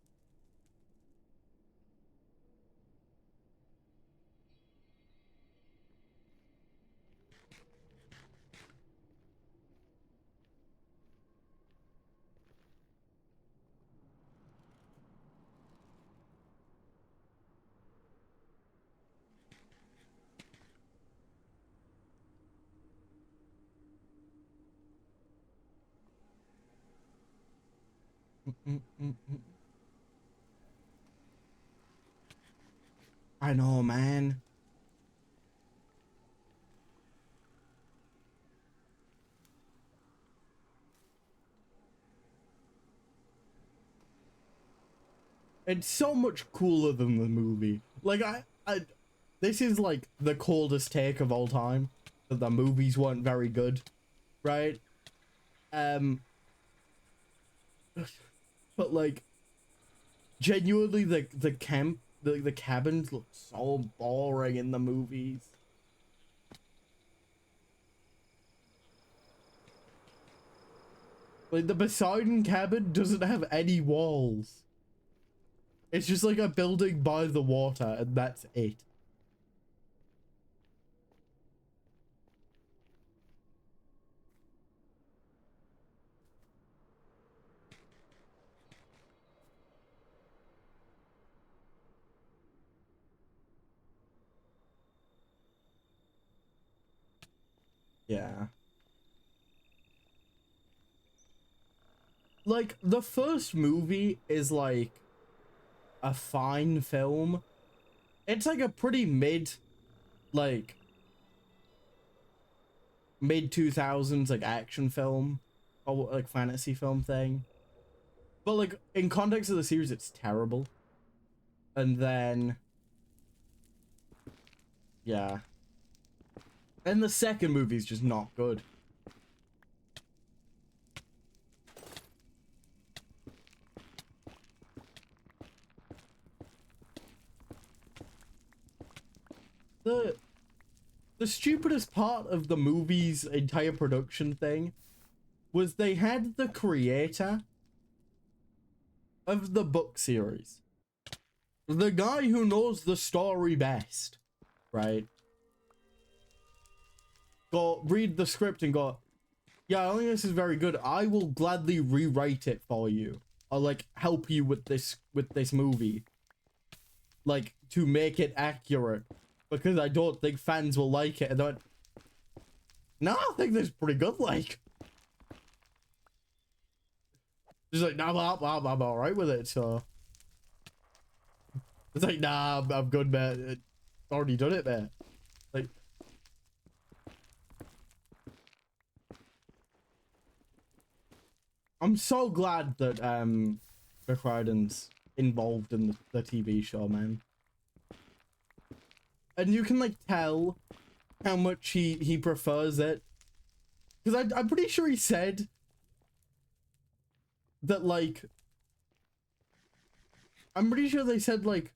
I know, man. It's so much cooler than the movie. Like, this is like the coldest take of all time, that the movies weren't very good, right? But like, genuinely, the camp, the cabins look so boring in the movies. Like, the Poseidon cabin doesn't have any walls. It's just like a building by the water, and that's it. Yeah. Like, the first movie is like a fine film. It's like a pretty like mid 2000s like action film or like fantasy film thing. But like, in context of the series, it's terrible. And then yeah. And the second movie's just not good. The stupidest part of the movie's entire production thing was they had the creator of the book series, the guy who knows the story best, right? Go read the script and go, yeah, I don't think this is very good. I will gladly rewrite it for you, or like help you with this movie, like to make it accurate, because I don't think fans will like it. And they went, no, I think this is pretty good. Like, just like, nah, I'm all right with it. So it's like, nah, I'm good, man. Already done it, man. Like, I'm so glad that Rick Riordan's involved in the TV show, man. And you can like tell how much he prefers it, because I'm pretty sure he said that, like, I'm pretty sure they said like,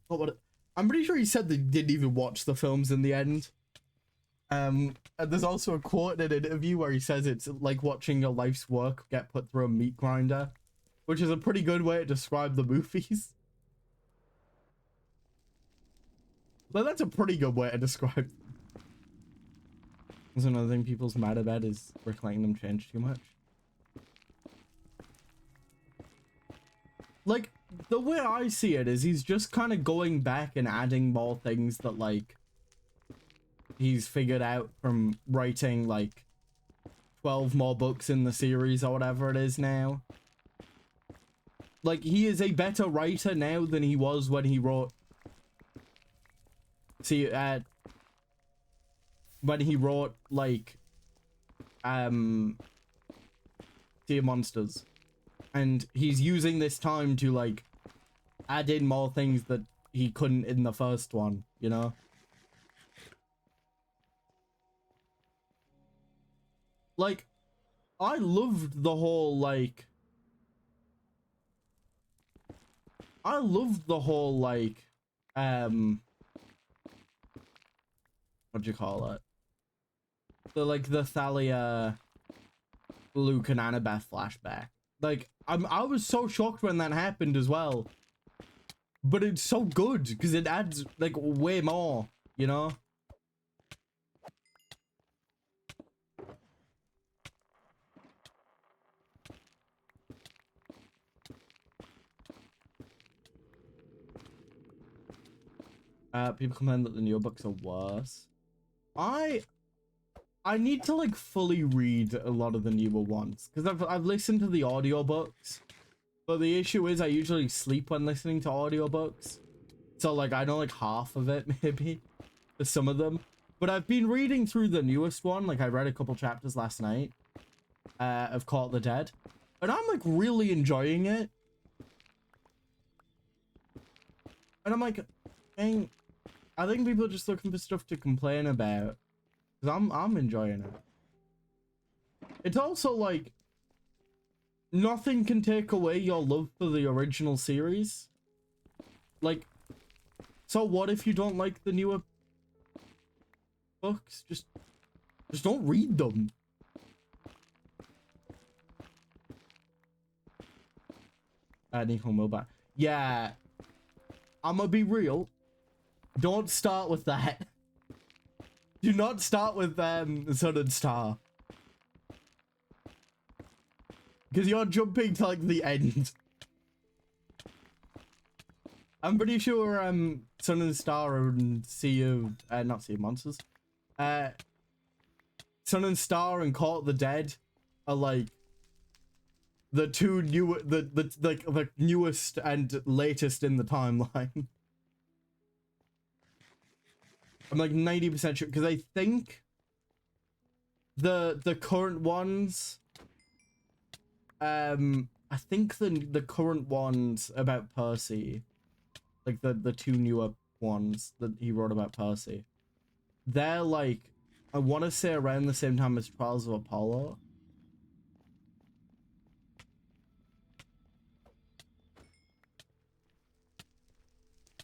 I'm pretty sure he said they didn't even watch the films in the end. And there's also a quote in an interview where he says it's like watching your life's work get put through a meat grinder, which is a pretty good way to describe the movies. But that's a pretty good way to describe. There's another thing people's mad about is Rick letting them change too much. Like, the way I see it is he's just kind of going back and adding more things that, like, he's figured out from writing, like, 12 more books in the series or whatever it is now. Like, he is a better writer now than he was when he wrote... See, when he wrote, like, Sea of Monsters. And he's using this time to, like, add in more things that he couldn't in the first one, you know? Like, I loved the whole, like... what do you call it? The Thalia, Luke and Annabeth flashback. Like, I was so shocked when that happened as well. But it's so good, because it adds, like, way more, you know? People complain that the newer books are worse. I need to, like, fully read a lot of the newer ones, because I've listened to the audiobooks, but the issue is I usually sleep when listening to audiobooks, so, like, I know, like, half of it, maybe, for some of them, but I've been reading through the newest one. Like, I read a couple chapters last night, of Caught the Dead, and I'm, like, really enjoying it, and I'm like, dang, I think people are just looking for stuff to complain about. Because I'm enjoying it. It's also like, nothing can take away your love for the original series. Like, so what if you don't like the newer books? Just don't read them. Nico Mobile. Yeah. I'm gonna be real. Don't start with that. Do not start with Sun and Star. Because you're jumping to, like, the end. I'm pretty sure Sun and Star and not Sea of Monsters. Sun and Star and Caught the Dead are, like, the two new the newest and latest in the timeline. I'm like 90% sure, because I think the current ones, I think the current ones about Percy, like the two newer ones that he wrote about Percy, they're like, I want to say around the same time as Trials of Apollo.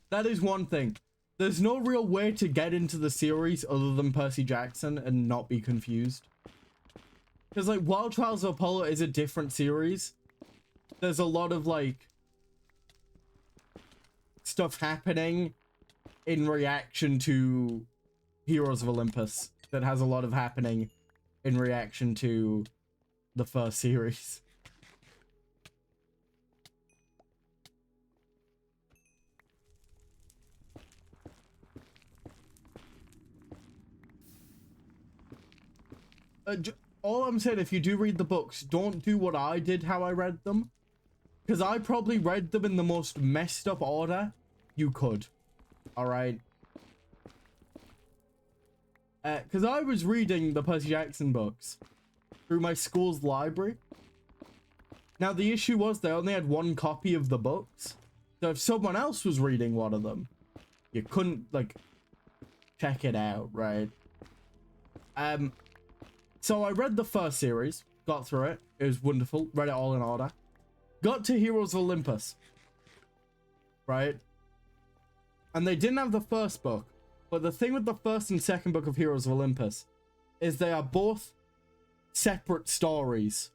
That is one thing. There's no real way to get into the series other than Percy Jackson and not be confused. Because, like, while Trials of Apollo is a different series, there's a lot of, like, stuff happening in reaction to Heroes of Olympus that has a lot of happening in reaction to the first series. All I'm saying, if you do read the books, don't do what I did how I read them. Because I probably read them in the most messed up order you could. Alright? Because I was reading the Percy Jackson books through my school's library. Now, the issue was they only had one copy of the books. So if someone else was reading one of them, you couldn't, like, check it out, right? So I read the first series, got through it. It was wonderful. Read it all in order. Got to Heroes of Olympus, right? And they didn't have the first book. But the thing with the first and second book of Heroes of Olympus is they are both separate stories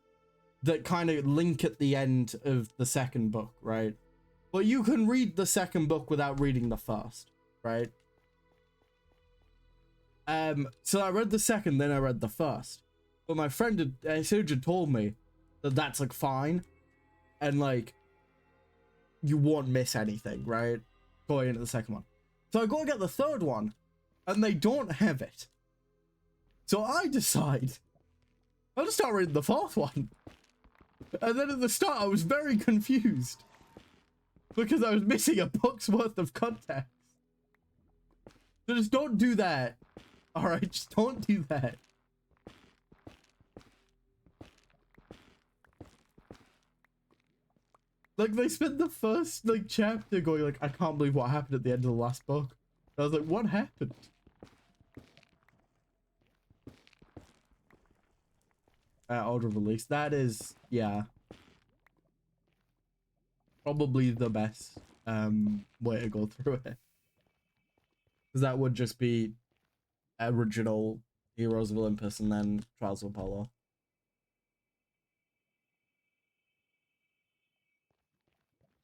that kind of link at the end of the second book, right? But you can read the second book without reading the first, right? So I read the second, then I read the first. But my friend had told me that that's like fine, and like you won't miss anything, right? Going into the second one. So I go and get the third one, and they don't have it. So I decide I'll just start reading the fourth one. And then at the start, I was very confused because I was missing a book's worth of context. So just don't do that. All right, just don't do that. Like, they spent the first, like, chapter going, like, I can't believe what happened at the end of the last book. I was like, what happened? Order of release. That is, yeah. Probably the best, way to go through it. Because that would just be original Heroes of Olympus and then Trials of Apollo.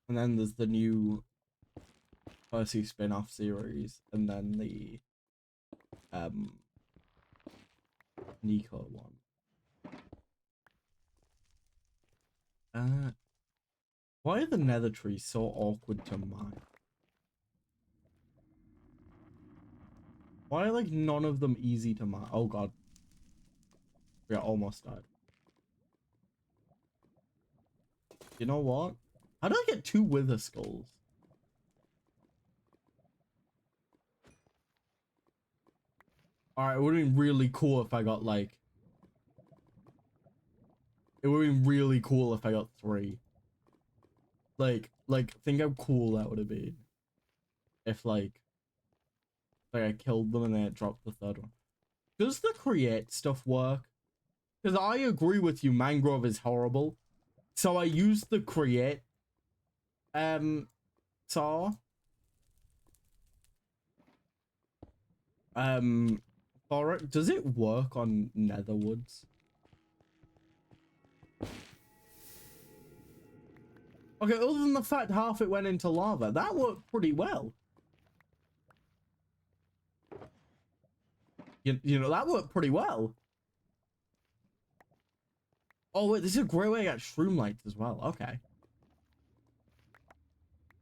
And then there's the new Percy spin-off series, and then the Nico one. Why are the nether trees so awkward to mine? Why are like none of them easy to mine? Oh god. We almost died. You know what? How do I get 2 wither skulls? Alright, it would have been really cool if I got like... It would have been really cool if I got 3. Like, think how cool that would have been. If like I killed them and then it dropped the third one. Does the create stuff work? Because I agree with you, mangrove is horrible. So I used the create saw. For it. Does it work on netherwoods? Okay, other than the fact half it went into lava, that worked pretty well. You know, that worked pretty well. Oh wait, this is a great way to get shroom lights as well. Okay.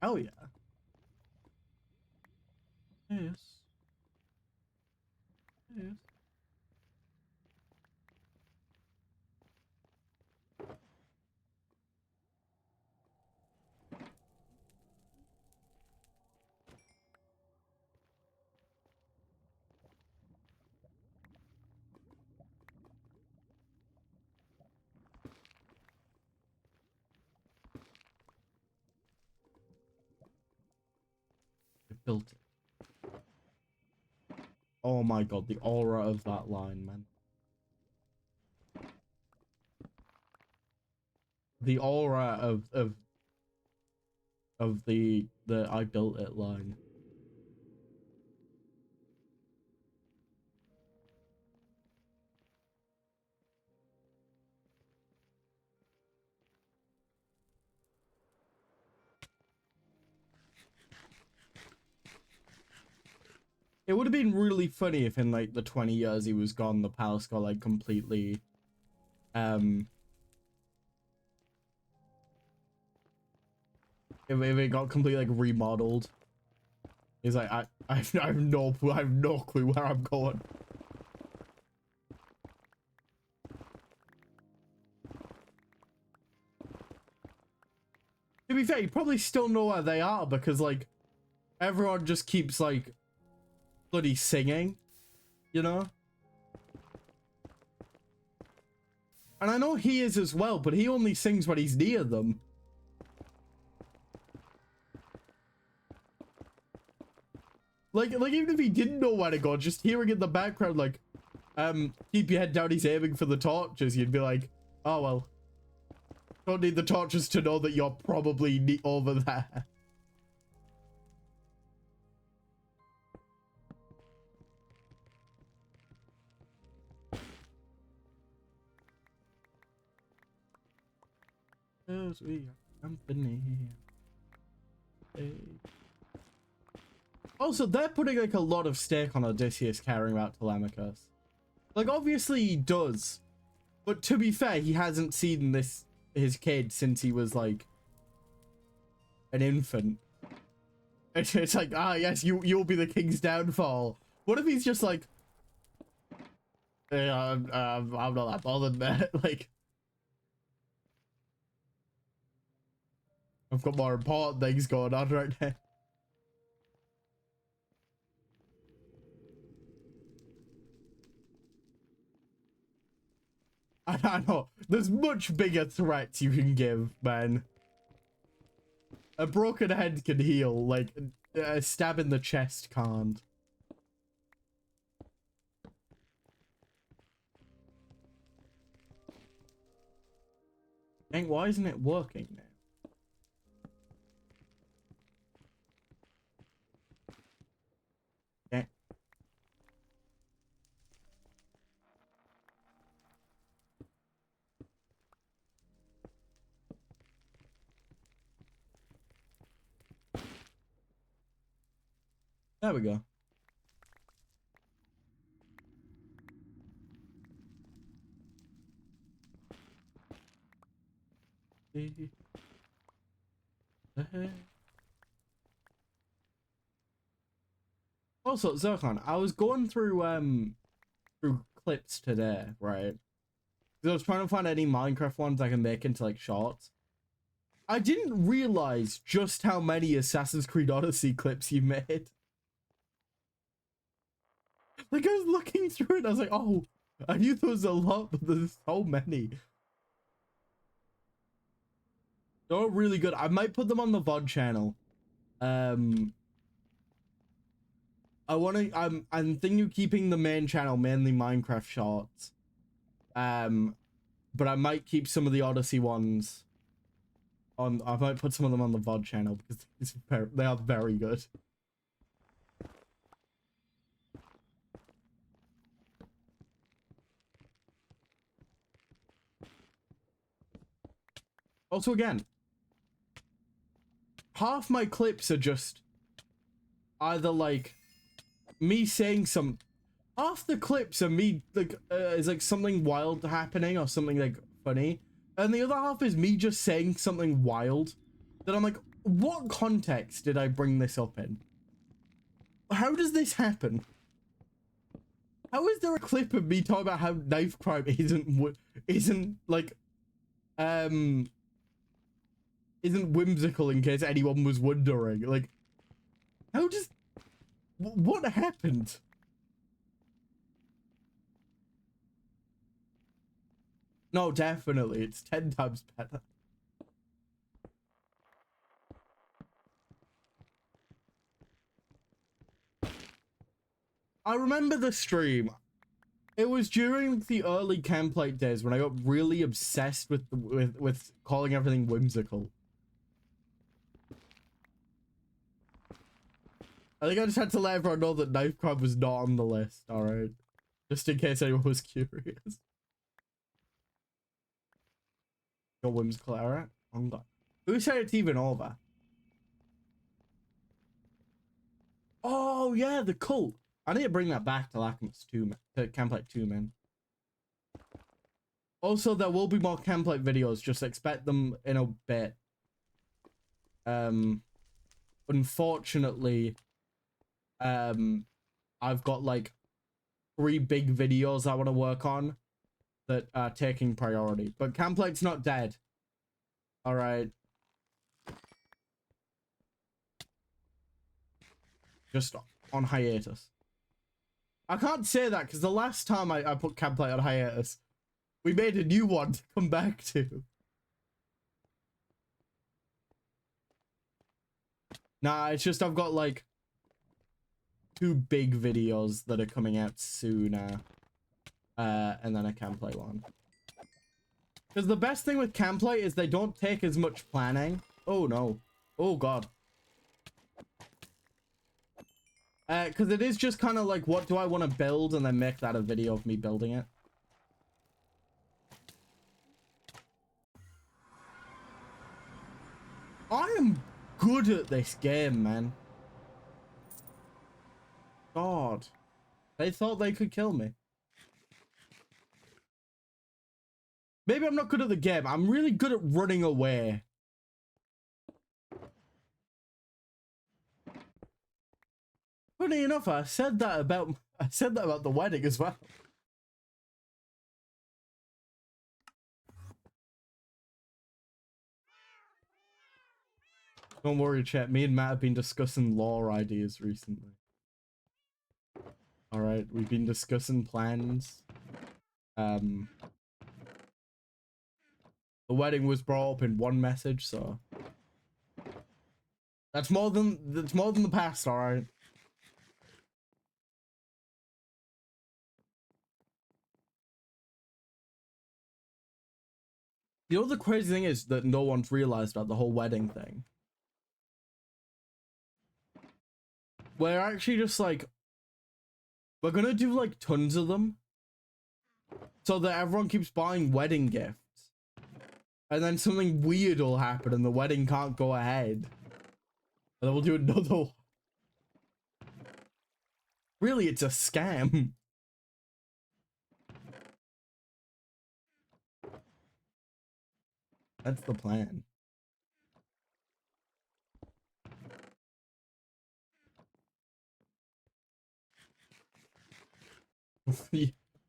Hell yeah. Yes. Yes. I built it. Oh my god, the aura of that line, man. The aura of the I built it line. It would have been really funny if in like the 20 years he was gone, the palace got like completely if it got completely like remodeled. He's like, I have no clue where I'm going. To be fair, you probably still know where they are because like everyone just keeps like bloody singing, you know? And I know he is as well, but he only sings when he's near them. Like even if he didn't know where to go, just hearing in the background, like, keep your head down, he's aiming for the torches, you'd be like, oh well. Don't need the torches to know that you're probably over there. Cause we are company. Hey. Also, they're putting like a lot of stake on Odysseus caring about Telemachus. Like, obviously he does. But to be fair, he hasn't seen his kid since he was like an infant. It's like, ah, yes, you'll be the king's downfall. What if he's just like, yeah, I'm not that bothered, man. Like, I've got more important things going on right now. I know. There's much bigger threats you can give, man. A broken head can heal, like a stab in the chest can't. Dang, why isn't it working now? Yeah. There we go. Also, Zircon, I was going through clips today, right? Because I was trying to find any Minecraft ones I can make into like shorts. I didn't realize just how many Assassin's Creed Odyssey clips you made. Like, I was looking through it, I was like, oh, I knew there was a lot, but there's so many. They're really good. I might put them on the VOD channel. I'm thinking of keeping the main channel mainly Minecraft shorts. But I might keep some of the Odyssey ones on. I might put some of them on the VOD channel because they are very good. Also, again, half my clips are just either like me saying some. Half the clips are me like is like something wild happening or something like funny, and the other half is me just saying something wild that I'm like, what context did I bring this up in? How does this happen? How is there a clip of me talking about how knife crime isn't like isn't whimsical, in case anyone was wondering? Like, how does what happened? No, definitely, it's 10 times better. I remember the stream. It was during the early Camplate days when I got really obsessed with with calling everything whimsical. I think I just had to let everyone know that Knife Crab was not on the list, alright? Just in case anyone was curious. Your whimsical era? Oh god. Who said it's even over? Oh yeah, the cult. I need to bring that back to Lackmus 2, man. To Camplate 2, man. Also, there will be more Camplate videos. Just expect them in a bit. Unfortunately, I've got like 3 big videos I want to work on that are taking priority. But Camplate's not dead. All right. Just on hiatus. I can't say that because the last time I put Camplate on hiatus, we made a new one to come back to. Nah, it's just I've got like 2 big videos that are coming out sooner. And then a Camplate one. Because the best thing with Camplate is they don't take as much planning. Oh no. Oh god. Because it is just kind of like, what do I want to build? And then make that a video of me building it. I am good at this game, man. God. They thought they could kill me. Maybe I'm not good at the game. I'm really good at running away. Funny enough, I said that about the wedding as well. Don't worry, chat. Me and Matt have been discussing lore ideas recently. All right, we've been discussing plans. The wedding was brought up in one message, so that's more than the past. All right. The other crazy thing is that no one's realized about the whole wedding thing. We're actually just like, we're gonna do like tons of them so that everyone keeps buying wedding gifts. And then something weird will happen and the wedding can't go ahead. And then we'll do another one. Really, it's a scam. That's the plan.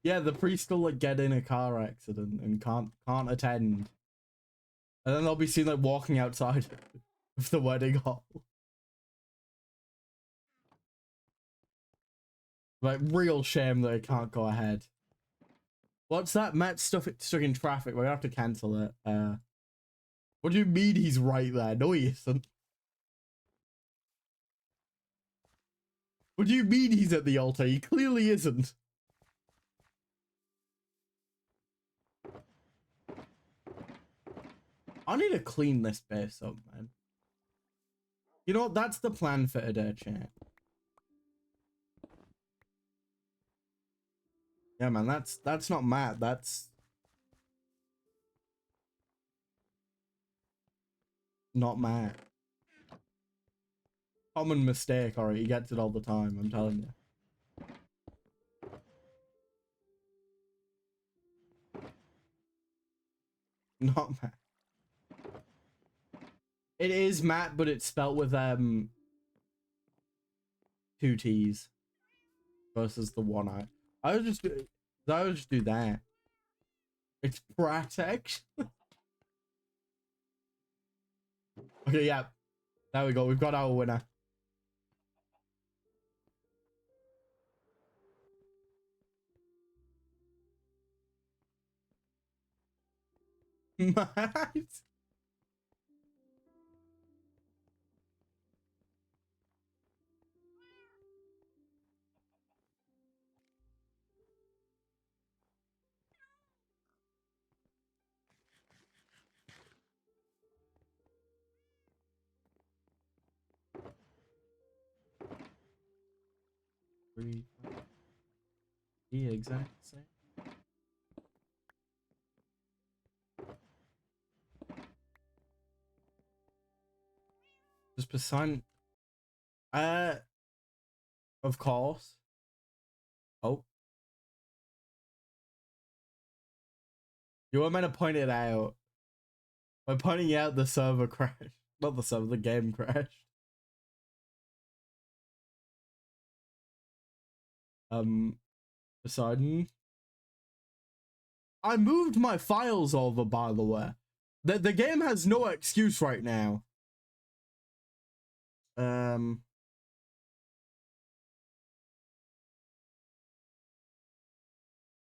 Yeah, the priest will like get in a car accident and can't attend. And then they'll be seen like walking outside of the wedding hall. Like, real shame that it can't go ahead. What's that? Matt's stuck in traffic. We're gonna have to cancel it. What do you mean he's right there? No, he isn't. What do you mean he's at the altar? He clearly isn't. I need to clean this base up, man. You know what? That's the plan for today, chat. Yeah, man, that's not Matt. That's not Matt. Common mistake, alright? He gets it all the time, I'm telling you. Not Matt. It is Matt, but it's spelt with 2 T's versus the 1 I. I would just do that. It's Pratt, actually. Okay, yeah. There we go. We've got our winner. Matt. 3. Yeah, exactly. Same. Just Poseidon. Of course. Oh. You were meant to point it out. By pointing out the server crashed. Not the server, the game crashed. Poseidon. I moved my files over, by the way. The game has no excuse right now.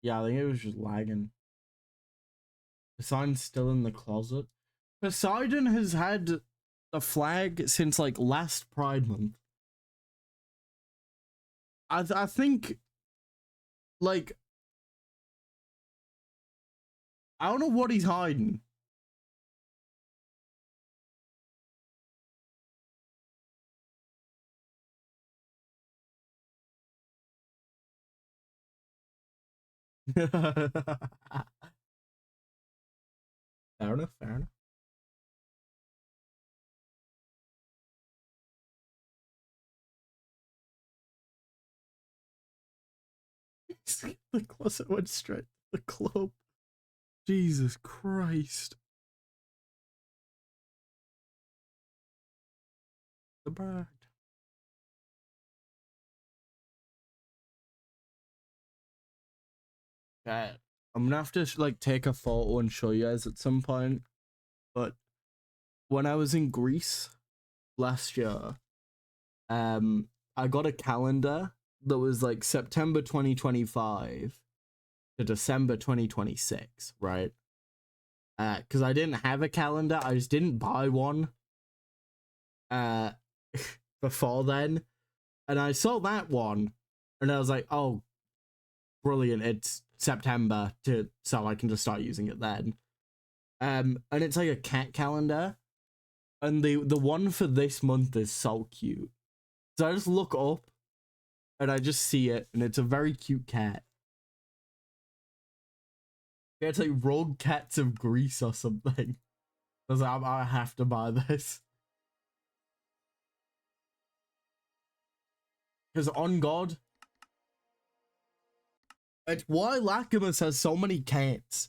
Yeah, I think it was just lagging. Poseidon's still in the closet. Poseidon has had the flag since like last Pride Month. I think like I don't know what he's hiding. Fair enough, fair enough. The closet went straight to the club. Jesus Christ. The bird. Okay. I'm gonna have to like take a photo and show you guys at some point. But when I was in Greece last year, I got a calendar that was like September 2025 to December 2026, right? Because I didn't have a calendar, I just didn't buy one before then. And I saw that one and I was like, oh, brilliant, it's September, so I can just start using it then. And it's like a cat calendar. And the one for this month is so cute. So I just look up and I just see it, and it's a very cute cat. It's like Rogue Cats of Greece or something. I was like, I have to buy this. Because on God, it's why Lacamas has so many cats.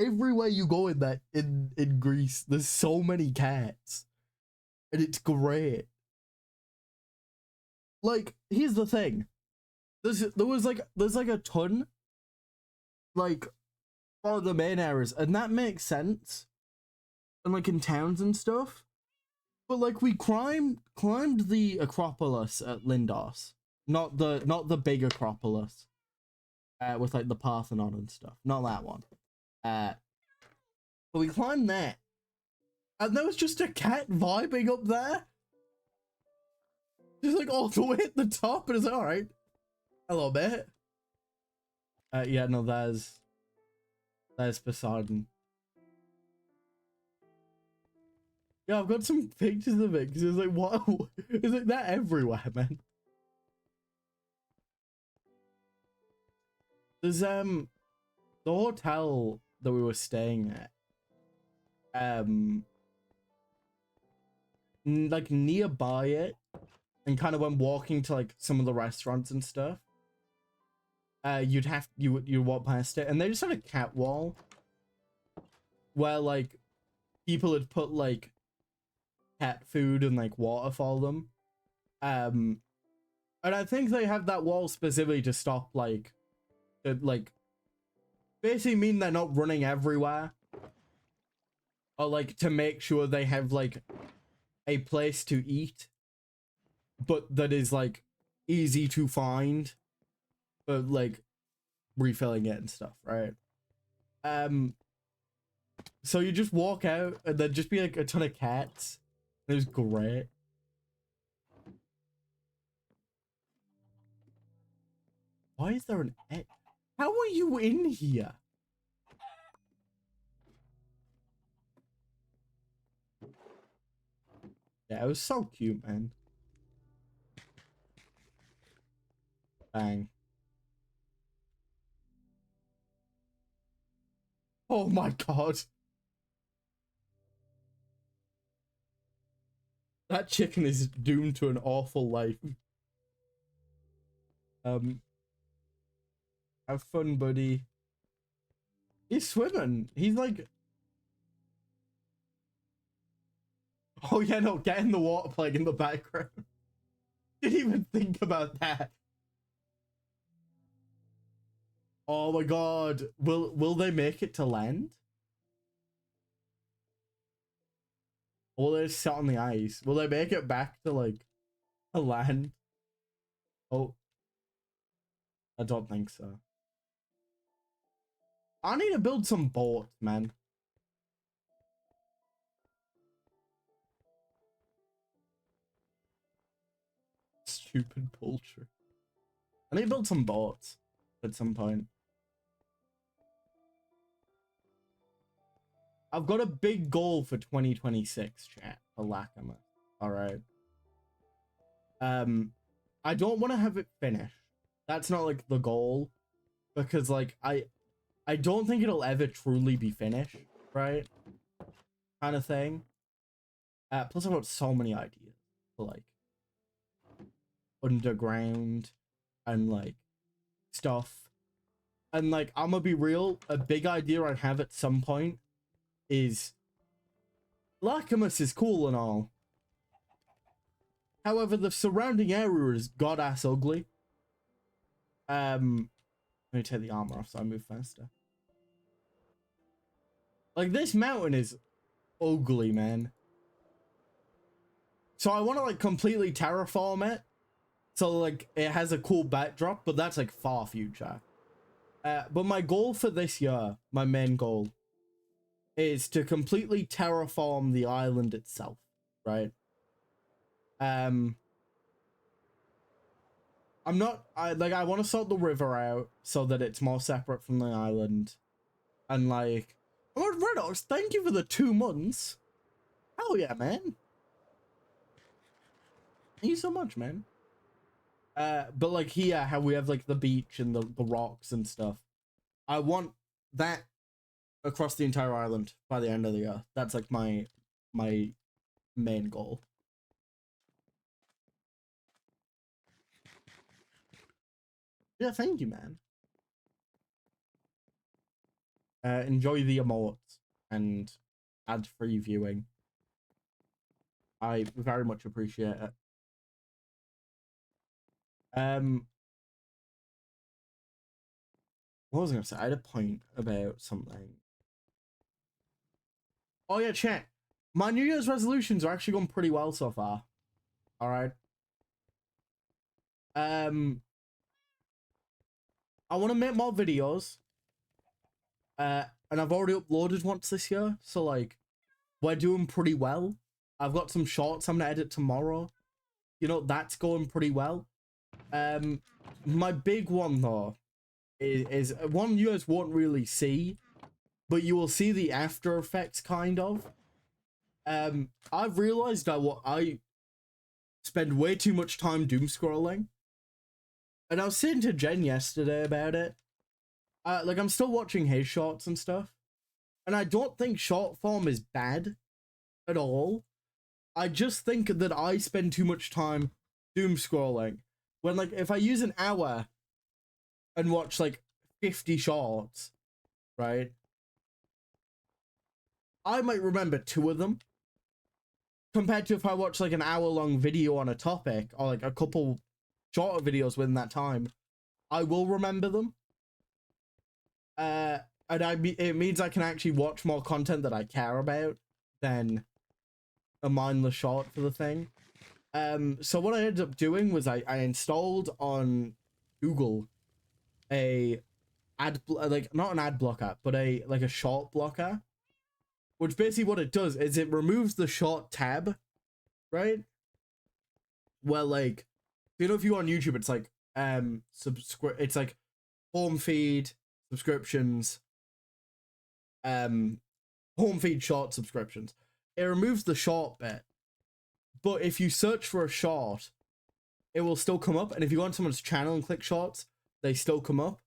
Everywhere you go in that in Greece, there's so many cats. And it's great. Like, here's the thing. There's like a ton like for the main areas, and that makes sense. And like in towns and stuff. But like we climbed the Acropolis at Lindos. Not the big Acropolis. With like the Parthenon and stuff. Not that one. But we climbed that. And there was just a cat vibing up there. Just like all the way at the top, and it's alright. Hello, mate. Yeah, no, there's Poseidon. Yeah, I've got some pictures of it because it's like, what? It's like that everywhere, man. There's the hotel that we were staying at, like nearby it, and kind of when walking to like some of the restaurants and stuff, you'd walk past it, and they just had a cat wall where like people had put like cat food and like water for them, and I think they have that wall specifically to stop like basically mean they're not running everywhere, or like to make sure they have like a place to eat, but that is like easy to find, but like refilling it and stuff, right? So you just walk out and there'd just be like a ton of cats. It was great. Why is there an egg? How are you in here? Yeah, it was so cute, man. Bang. Oh my god. That chicken is doomed to an awful life. Have fun, buddy. He's swimming. He's like... Oh yeah, no, get in the water playing in the background. Didn't even think about that. Oh my god. Will they make it to land? Or will they sit on the ice? Will they make it back to like a land? Oh. I don't think so. I need to build some boats, man. Stupid poultry. I need to build some boats at some point. I've got a big goal for 2026, chat, for Lackamas. Alright. I don't want to have it finished. That's not like the goal. Because like I don't think it'll ever truly be finished, right? Kind of thing. Plus I've got so many ideas for like underground and like stuff. And like I'm gonna be real, a big idea I have at some point is Lackamas is cool and all. However, the surrounding area is god-ass ugly. Let me take the armor off so I move faster. Like, this mountain is ugly, man. So I want to, like, completely terraform it. So, like, it has a cool backdrop, but that's, like, far future. But my goal for this year, my main goal, is to completely terraform the island itself, right? I want to sort the river out so that it's more separate from the island. And like, oh, Redox, thank you for the 2 months. Hell yeah, man. Thank you so much, man. But like here, how we have like the beach and the rocks and stuff. I want that across the entire island by the end of the year. That's like my main goal. Yeah, thank you, man. Enjoy the emotes and ad-free viewing. I very much appreciate it. What was I gonna say? I had a point about something. Oh yeah, chat. My New Year's resolutions are actually going pretty well so far. All right. I want to make more videos. And I've already uploaded once this year, so like, we're doing pretty well. I've got some shorts I'm gonna edit tomorrow. You know, that's going pretty well. My big one though is one you guys won't really see, but you will see the after effects kind of. I've realized that I spend way too much time doom scrolling. And I was saying to Jen yesterday about it. Like, I'm still watching his shorts and stuff. And I don't think short form is bad at all. I just think that I spend too much time doom scrolling. When, like, if I use an hour and watch, like, 50 shorts, right? I might remember 2 of them. Compared to if I watch, like, an hour-long video on a topic, or, like, a couple shorter videos within that time, I will remember them. And it means I can actually watch more content that I care about than a mindless short for the thing. So what I ended up doing was I installed on Google a not an ad blocker, but a short blocker, which basically what it does is it removes the short tab, right? Well, like, you know, if you're on YouTube, it's like it's like home feed, subscriptions, home feed, short, subscriptions. It removes the short bit, but if you search for a short, it will still come up. And if you go on someone's channel and click shorts, they still come up.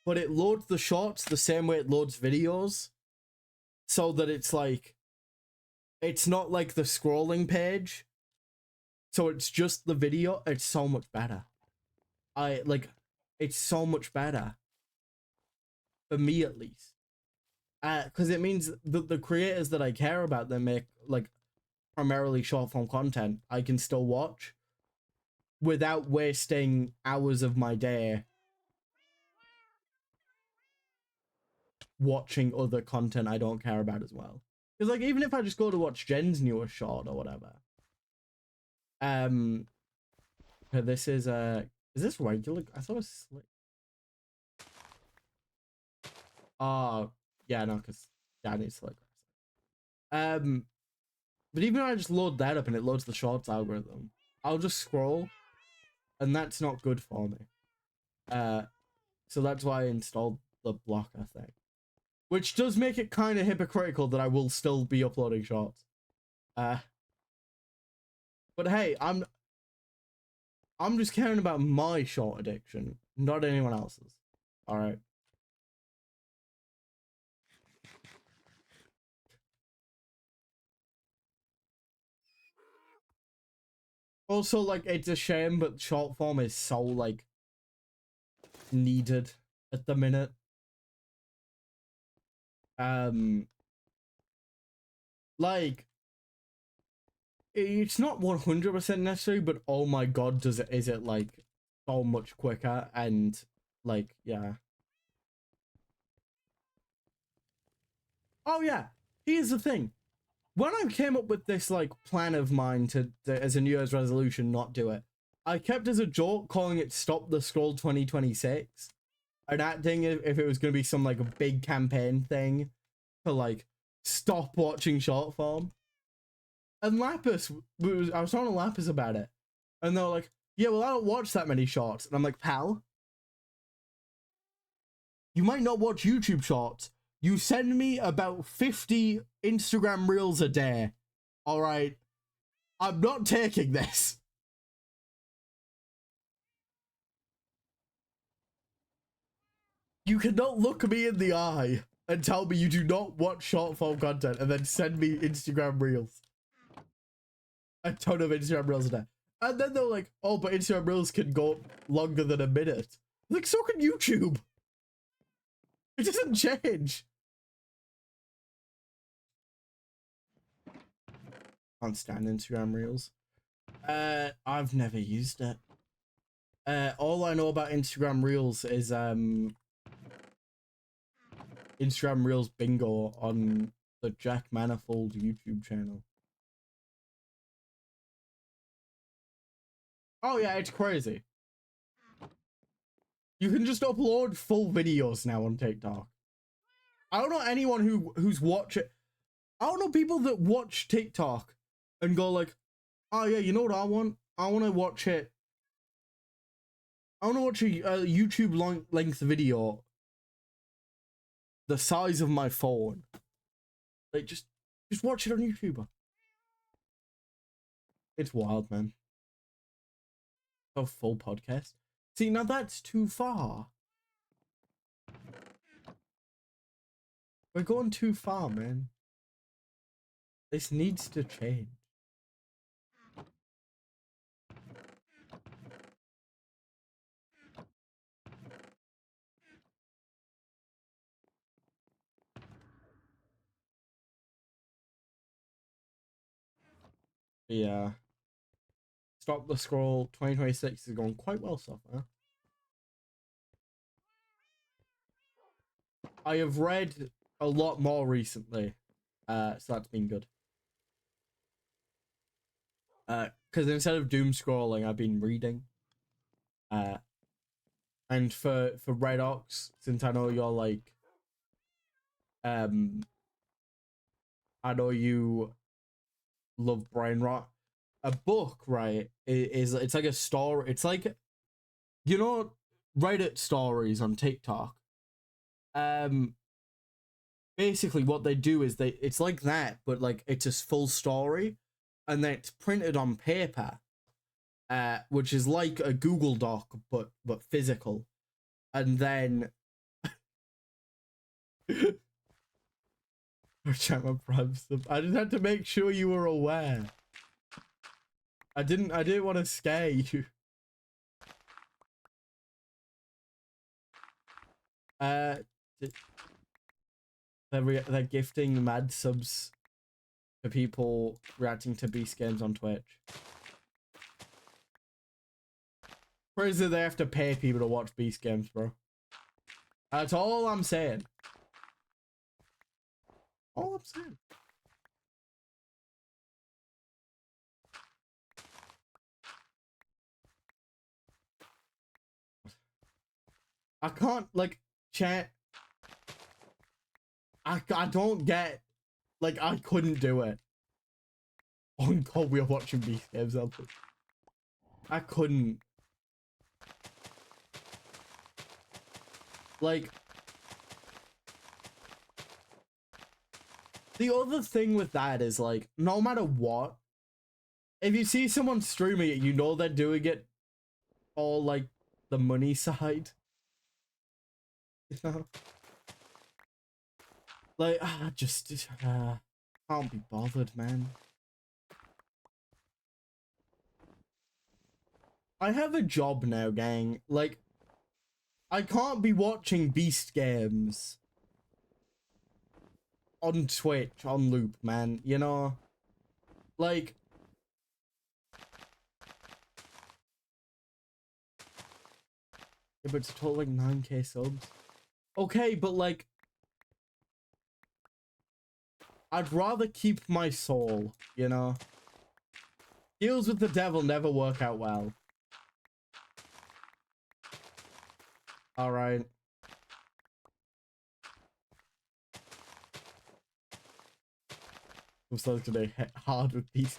But it loads the shorts the same way it loads videos. So that it's like, it's not like the scrolling page. So it's just the video. It's so much better. It's so much better. For me, at least. Because it means that the creators that I care about that make, like, primarily short form content, I can still watch without wasting hours of my day watching other content I don't care about as well. Because, like, even if I just go to watch Jen's newest short or whatever, this is this regular? I thought it was slick. Yeah, no, because yeah, I need slick. But even if I just load that up and it loads the shorts algorithm, I'll just scroll, and that's not good for me. So that's why I installed the blocker thing, which does make it kind of hypocritical that I will still be uploading shorts. But hey, I'm just caring about my short addiction, not anyone else's. All right. Also, like, it's a shame, but short form is so, like, needed at the minute. Like, it's not 100% necessary, but oh my god, is it, like, so much quicker, and, like, yeah. Oh, yeah. Here's the thing. When I came up with this, like, plan of mine to as a New Year's resolution, not do it, I kept as a joke calling it Stop the Scroll 2026. And acting if it was going to be some, like, a big campaign thing to, like, stop watching short form. And Lapis, I was talking to Lapis about it. And they were like, yeah, well, I don't watch that many shorts. And I'm like, pal, you might not watch YouTube shorts. You send me about 50 Instagram reels a day. All right. I'm not taking this. You cannot look me in the eye and tell me you do not watch short form content and then send me Instagram reels. A ton of Instagram reels a day. And then they're like, oh, but Instagram reels can go longer than a minute. Like, so can YouTube. It doesn't change. Can't stand Instagram reels. I've never used it. All I know about Instagram reels is Instagram reels bingo on the Jack Manifold YouTube channel. Oh yeah, it's crazy. You can just upload full videos now on TikTok. I don't know anyone who's watching. I don't know people that watch TikTok and go like, oh yeah, you know what I want? I want to watch it. I want to watch a YouTube length video the size of my phone. Like, just watch it on YouTube. It's wild, man. A full podcast. See, now that's too far. We're going too far, man. This needs to change. Yeah. Stop the Scroll 2026 is going quite well so far. I have read a lot more recently, so that's been good. Because instead of doom scrolling, I've been reading. And for Red Ox, since I know you're like, I know you love brain rot. A book, right? Is it's like a story. It's like, you know, Reddit stories on TikTok. Basically what they do is it's like that, but like it's a full story, and then it's printed on paper, which is like a Google Doc but physical, and then check my prime stuff. I just had to make sure you were aware. I didn't want to scare you. They're gifting mad subs to people reacting to Beast games on Twitch. Crazy they have to pay people to watch Beast games, bro. That's all I'm saying. All I'm saying. I can't, like, chat. I don't get, like, I couldn't do it. Oh god, we are watching Beast games. I couldn't. Like, the other thing with that is, like, no matter what, if you see someone streaming it, you know they're doing it all, like, the money side. You know? Like, just can't be bothered, man. I have a job now, gang. Like, I can't be watching Beast games on Twitch on loop, man. You know, like, yeah, but it's a total like 9K subs. Okay, but like, I'd rather keep my soul. You know, deals with the devil never work out well. All right. I'm starting to be hard with these.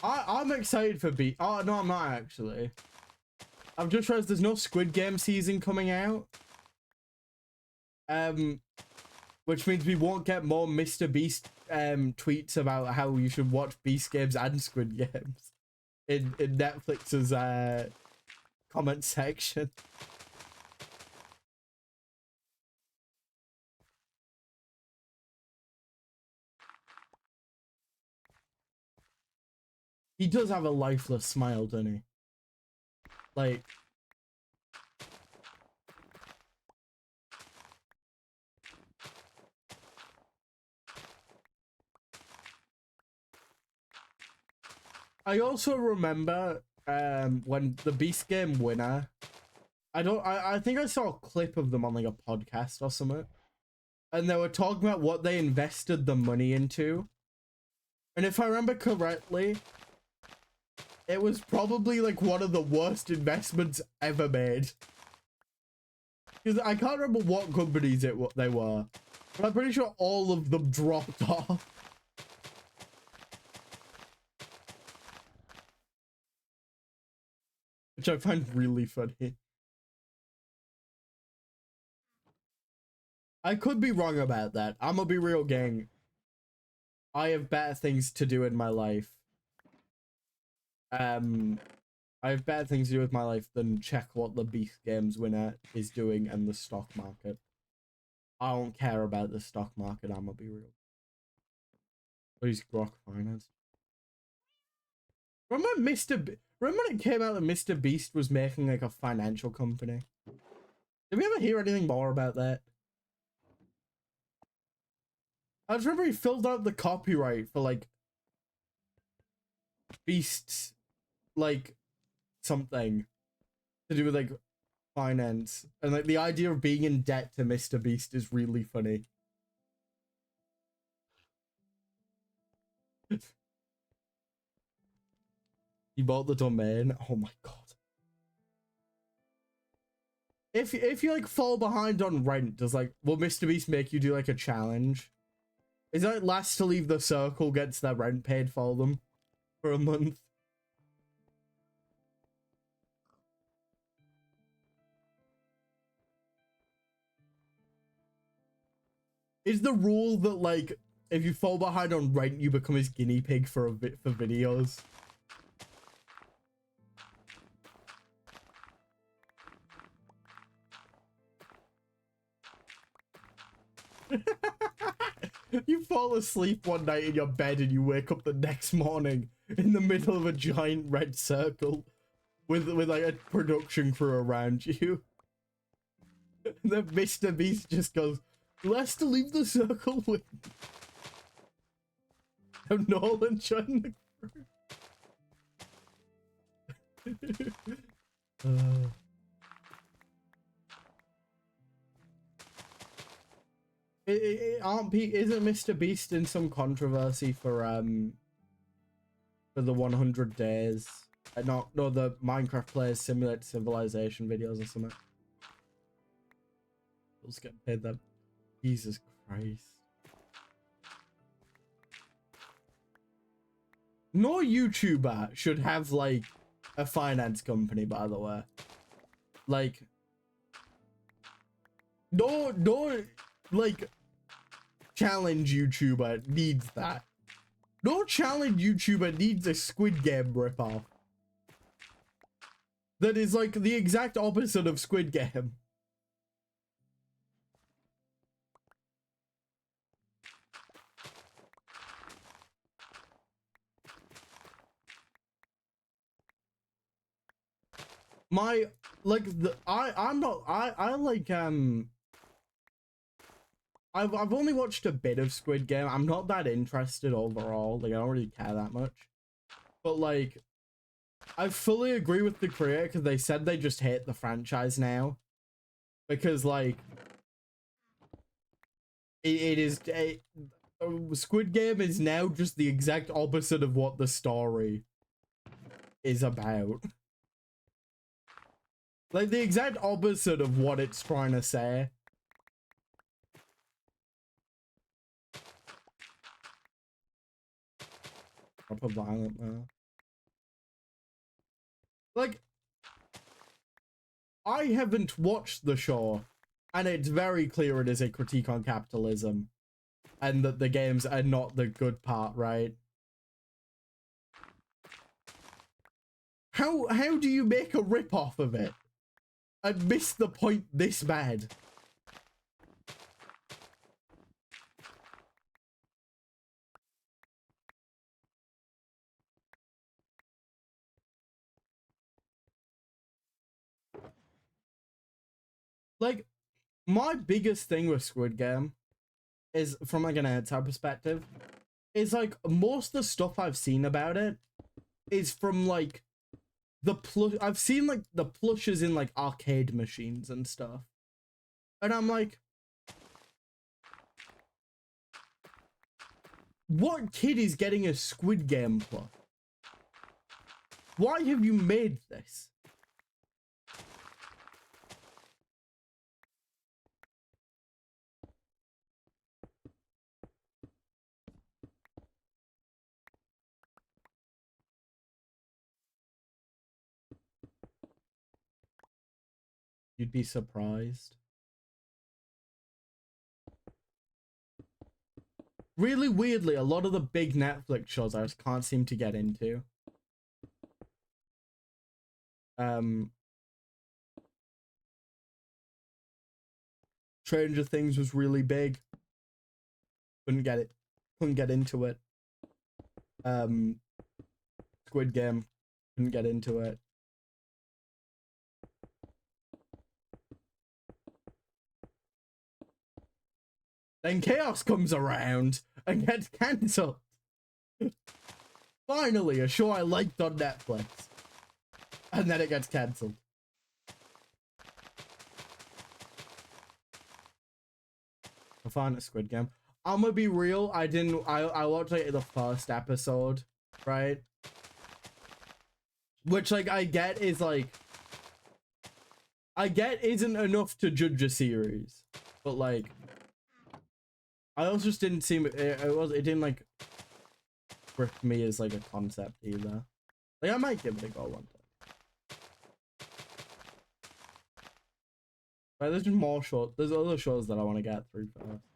I'm excited for Beast. Oh no, I'm not actually. I've just realized there's no Squid Game season coming out. Which means we won't get more Mr. Beast tweets about how you should watch Beast games and Squid Games in Netflix's comment section. He does have a lifeless smile, doesn't he? Like, I also remember when the Beast Game winner, I think I saw a clip of them on like a podcast or something, and they were talking about what they invested the money into, and if I remember correctly, it was probably like one of the worst investments ever made. Because I can't remember what companies they were, but I'm pretty sure all of them dropped off. Which I find really funny. I could be wrong about that. I'm gonna be real, gang. I have better things to do in my life. I have better things to do with my life than check what the Beast Games winner is doing and the stock market. I don't care about the stock market, I'm gonna be real. Please, Grok Finance. Remember remember when it came out that Mr. Beast was making like a financial company? Did we ever hear anything more about that? I just remember he filled out the copyright for like Beast's like something to do with like finance, and like the idea of being in debt to Mr. Beast is really funny. He bought the domain. Oh my god. If you like fall behind on rent, does like will Mr. Beast make you do like a challenge? Is that last to leave the circle gets their rent paid for them for a month? Is the rule that like if you fall behind on rent, you become his guinea pig for for videos? You fall asleep one night in your bed and you wake up the next morning in the middle of a giant red circle with like a production crew around you. And then Mr. Beast just goes, Lester, leave the circle with me. And Nolan joined the crew. Isn't Mr. Beast in some controversy for the 100 days? No, the Minecraft Players Simulate Civilization videos or something. Let's get paid them. Jesus Christ. No YouTuber should have like a finance company, by the way. Like, no, like, challenge YouTuber needs that. No challenge YouTuber needs a Squid Game ripoff. That is like the exact opposite of Squid Game. I I've only watched a bit of Squid Game. I'm not that interested overall. Like, I don't really care that much. But like, I fully agree with the creator because they said they just hate the franchise now. Because like, Squid Game is now just the exact opposite of what the story is about. Like, the exact opposite of what it's trying to say. Proper violent now. Like, I haven't watched the show, and it's very clear it is a critique on capitalism, and that the games are not the good part, right? How do you make a rip-off of it and miss the point this bad? Like, my biggest thing with Squid Game is, from like an outside perspective, is like most of the stuff I've seen about it is from like the plush. I've seen like the plushes in like arcade machines and stuff, and I'm like, what kid is getting a Squid Game plush? Why have you made this? You'd be surprised. Really weirdly, a lot of the big Netflix shows I just can't seem to get into. Stranger Things was really big. Couldn't get it. Couldn't get into it. Squid Game. Couldn't get into it. Then Chaos comes around and gets cancelled. Finally, a show I liked on Netflix. And then it gets cancelled. I find a Squid Game. I'm gonna be real, I watched like the first episode, right? Which like I get isn't enough to judge a series. But like, I also just didn't seem it didn't like grip me as like a concept either. Like, I might give it a go one time. Right, there's just more shows. There's other shows that I want to get through first.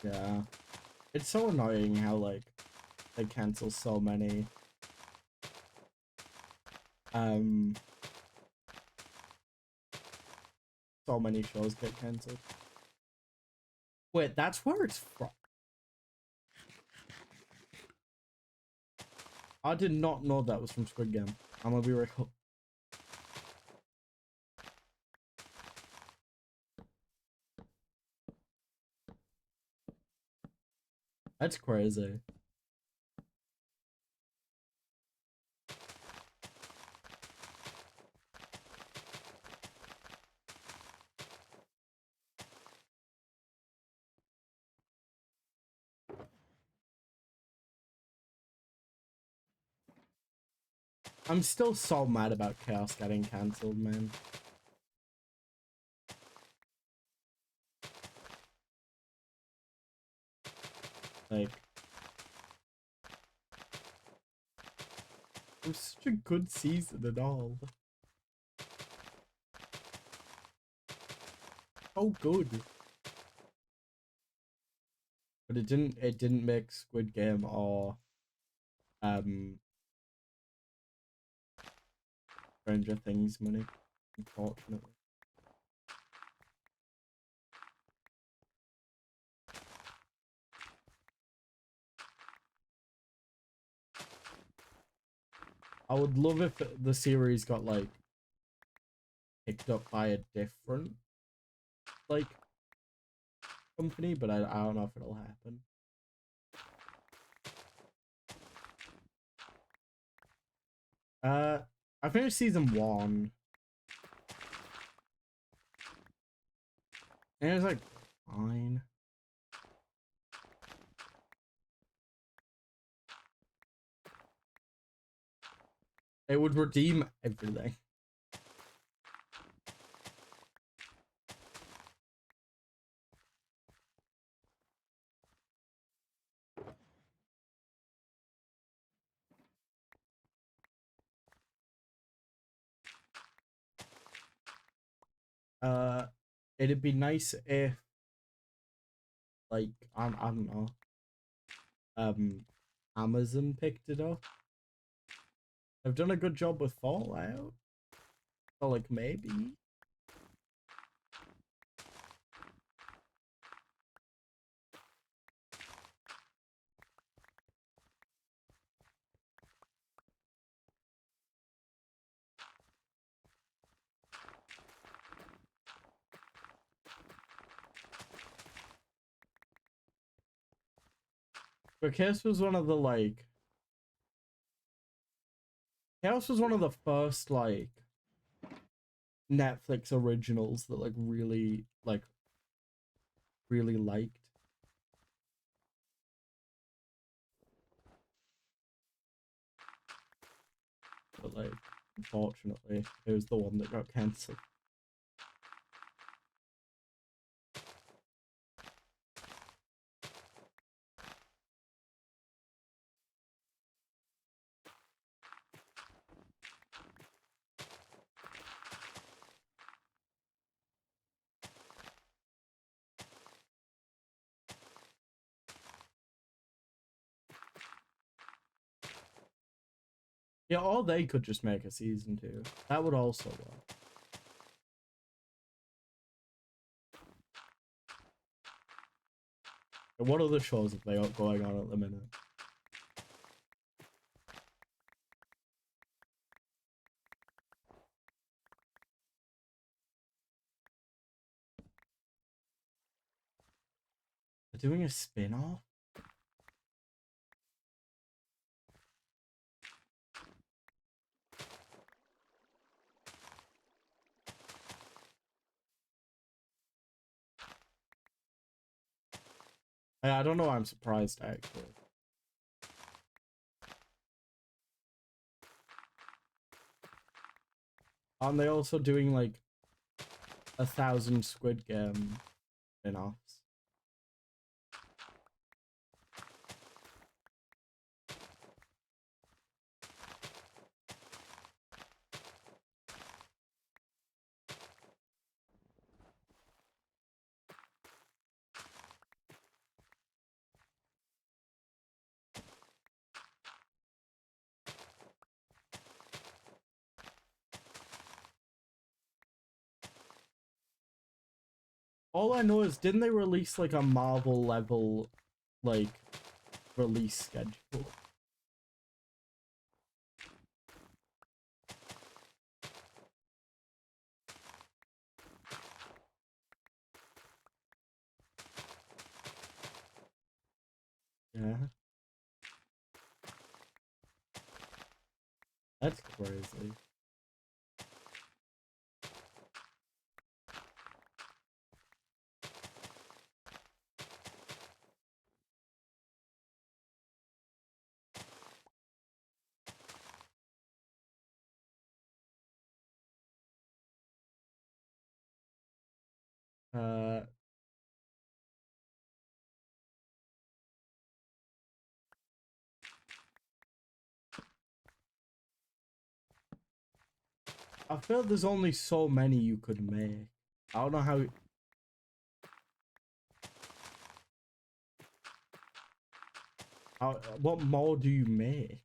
Yeah. It's so annoying how, like, they cancel so many. So many shows get cancelled. Wait, that's where it's from. I did not know that was from Squid Game. I'm gonna be real. That's crazy. I'm still so mad about Chaos getting cancelled, man. Like, it was such a good season and all. Oh, good. But it didn't make Squid Game or Stranger Things money, unfortunately. I would love if the series got like picked up by a different like company, but I don't know if it'll happen. I finished season 1. And it was like fine. It would redeem everything. Uh, it'd be nice if like I don't know, Amazon picked it up. I've done a good job with Fallout, so like maybe. But Chaos was one of the like Chaos was one of the first like Netflix originals that like really liked. But like unfortunately it was the one that got cancelled. Yeah, or they could just make a season 2. That would also work. And what other shows have they got going on at the minute? They're doing a spin-off? I don't know why I'm surprised actually. Aren't they also doing like 1,000 Squid Game spin-offs? All I know is, didn't they release like a Marvel level, like, release schedule? Yeah. That's crazy. Uh, I feel there's only so many you could make. I don't know how what more do you make?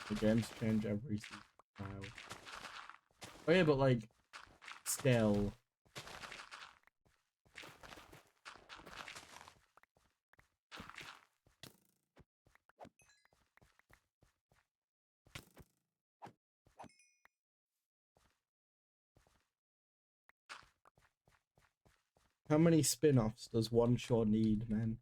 The games change every while. Oh yeah, but like, still. How many spin-offs does one show need, man?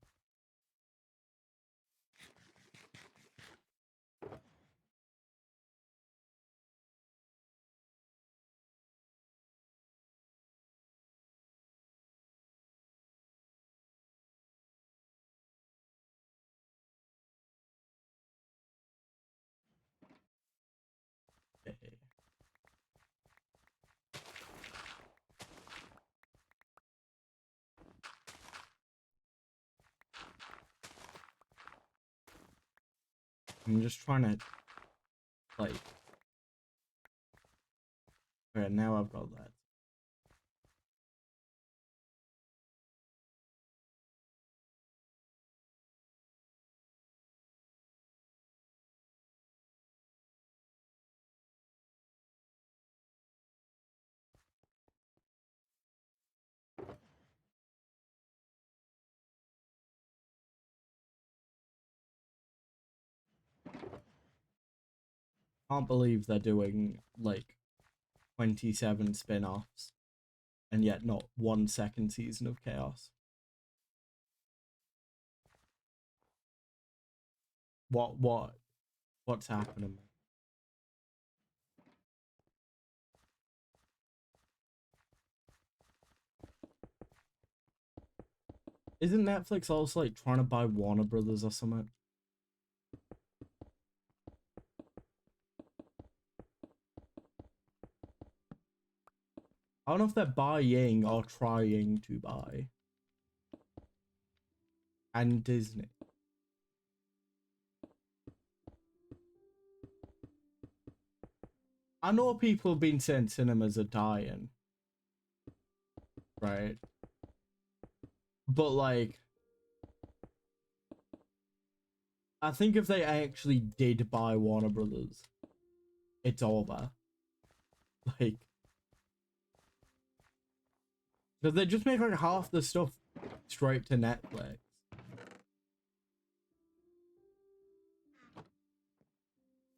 I'm just trying to, like, okay, now I've got that. Can't believe they're doing like 27 spin-offs and yet not one second season of Chaos. What's happening? Isn't Netflix also like trying to buy Warner Brothers or something? I don't know if they're buying or trying to buy. And Disney. I know people have been saying cinemas are dying, right? But like, I think if they actually did buy Warner Brothers, it's over. Like, because they just make like half the stuff straight to Netflix.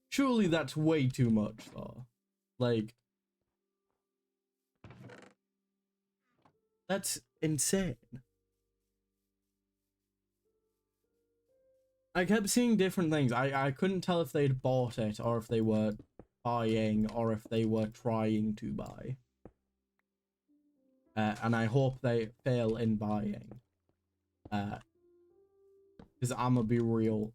Surely that's way too much, though. Like, that's insane. I kept seeing different things. I couldn't tell if they'd bought it or if they were buying or if they were trying to buy. And I hope they fail in buying. Because I'm gonna be real.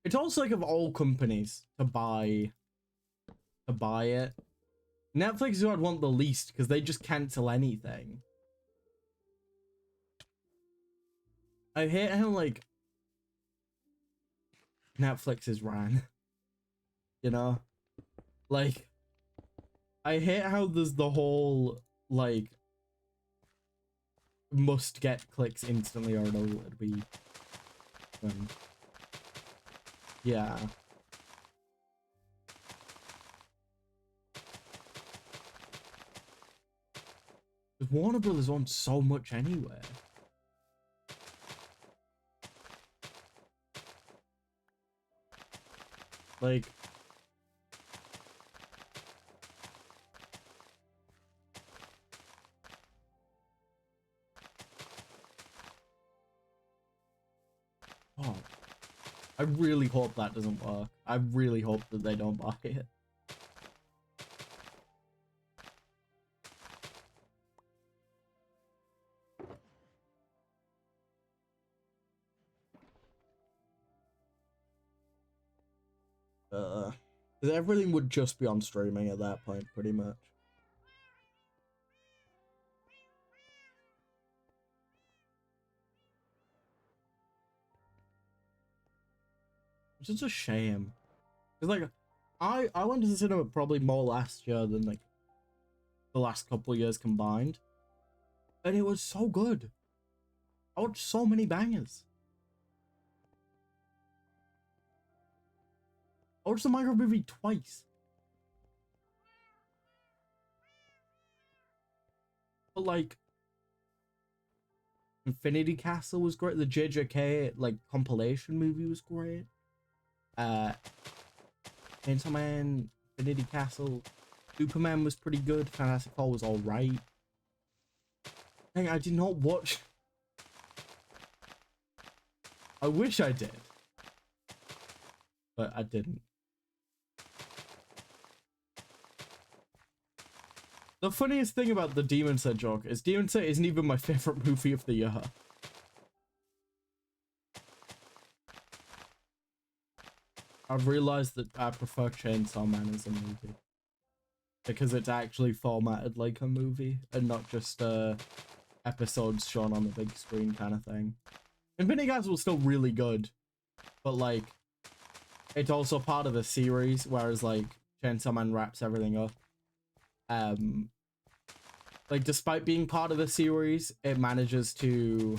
It's also like of all companies to buy it. Netflix is who I'd want the least because they just cancel anything. I hate how like Netflix is ran. You know? Like, I hate how there's the whole, like, must get clicks instantly or it'll be, yeah. Warner Brothers wants so much anyway. Like, oh, I really hope that doesn't work. I really hope that they don't buy it. Because everything would just be on streaming at that point, pretty much. It's just a shame. Because, like, I went to the cinema probably more last year than, like, the last couple of years combined. And it was so good. I watched so many bangers. I watched the Minecraft movie twice. But, like, Infinity Castle was great. The JJK, like, compilation movie was great. Chainsaw Man, Infinity Castle, Superman was pretty good. Fantastic Four was alright. Dang, I did not watch. I wish I did, but I didn't. The funniest thing about the Demon Slayer joke is Demon Slayer isn't even my favorite movie of the year. I've realized that I prefer Chainsaw Man as a movie because it's actually formatted like a movie and not just episodes shown on the big screen kind of thing. Infinity Castle was still really good, but like it's also part of a series, whereas like Chainsaw Man wraps everything up. Like despite being part of the series, it manages to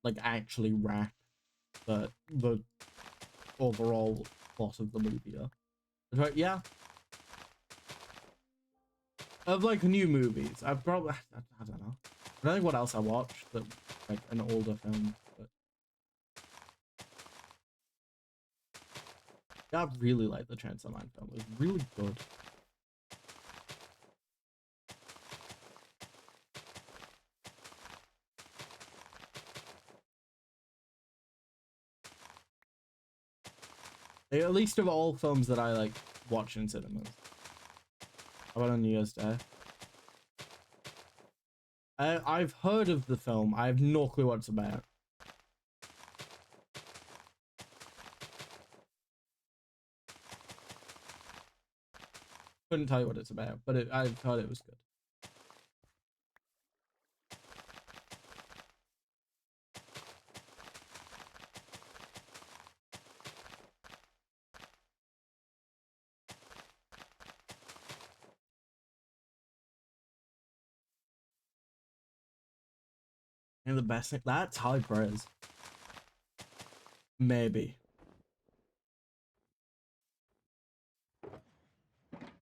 like actually wrap the overall plot of the movie up. But yeah. Of like new movies, I've probably I don't know. I don't think what else I watched, but like an older film. But yeah, I really like the Chainsaw Man film. It was really good. At least of all films that I like watch in cinemas. How about on New Year's Day? I've heard of the film. I have no clue what it's about. Couldn't tell you what it's about, but I've heard it was good. And the best thing, that's high praise. Maybe.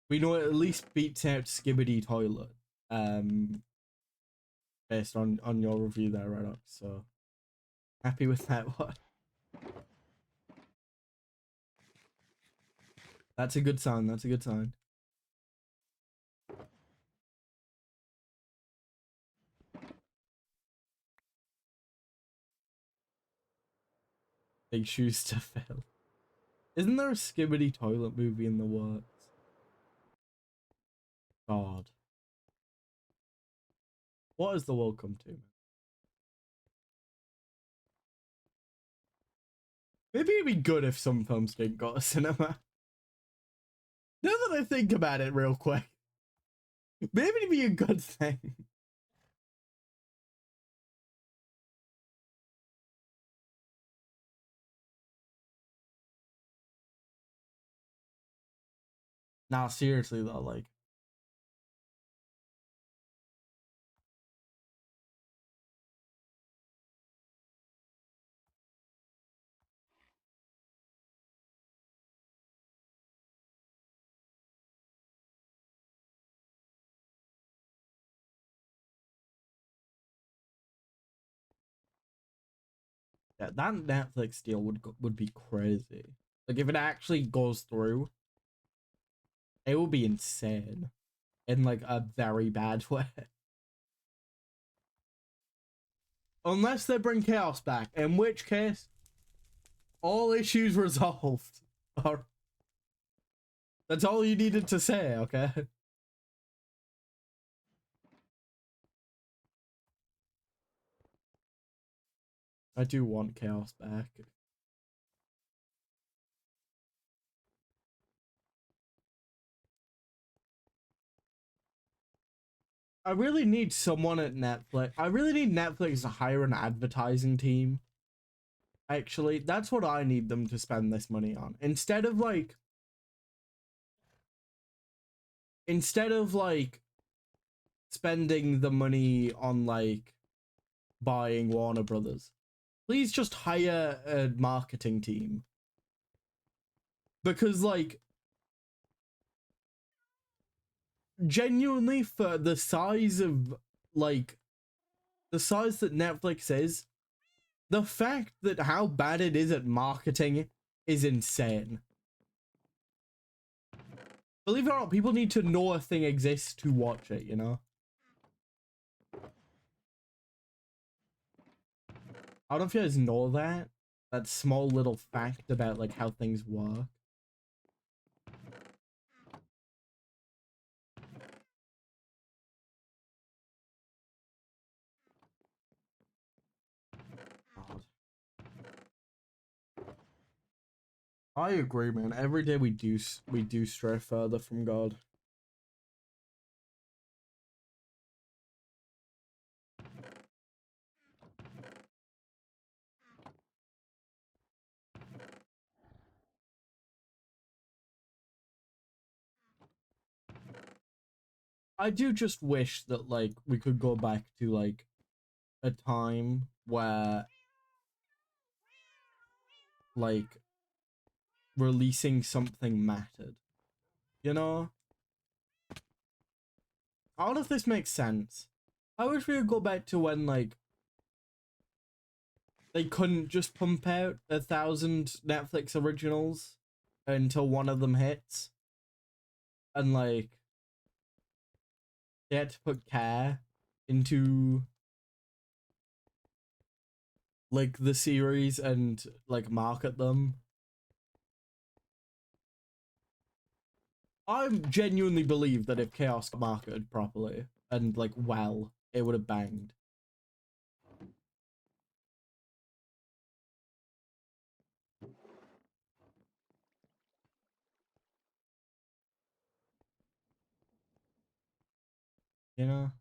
We know it at least beats out Skibbity Toilet. Based on your review there, Redox. So happy with that one. That's a good sign. That's a good sign. Big shoes to fill. Isn't there a Skibbity Toilet movie in the works? God. What has the world come to? Maybe it'd be good if some films didn't go to cinema. Now that I think about it real quick, maybe it'd be a good thing. Nah, seriously though, like, yeah, that Netflix deal would be crazy. Like if it actually goes through, it would be insane in like a very bad way. Unless they bring chaos back, in which case all issues resolved. That's all you needed to say, okay? I do want chaos back. I really need someone at Netflix. I really need Netflix to hire an advertising team. Actually, that's what I need them to spend this money on. Instead of like spending the money on like buying Warner Brothers, please just hire a marketing team. Because like genuinely for the size of like the size that Netflix is, the fact that how bad it is at marketing is insane. Believe it or not, people need to know a thing exists to watch it, you know? I don't know if you guys know that. That small little fact about like how things work. God. I agree, man. Every day we do stray further from God. I do just wish that like we could go back to like a time where like releasing something mattered. You know? I don't know if this makes sense. I wish we could go back to when like they couldn't just pump out 1,000 Netflix originals until one of them hits. And like they had to put care into like the series and like market them. I genuinely believe that if Chaos got marketed properly and like well, it would have banged. You know?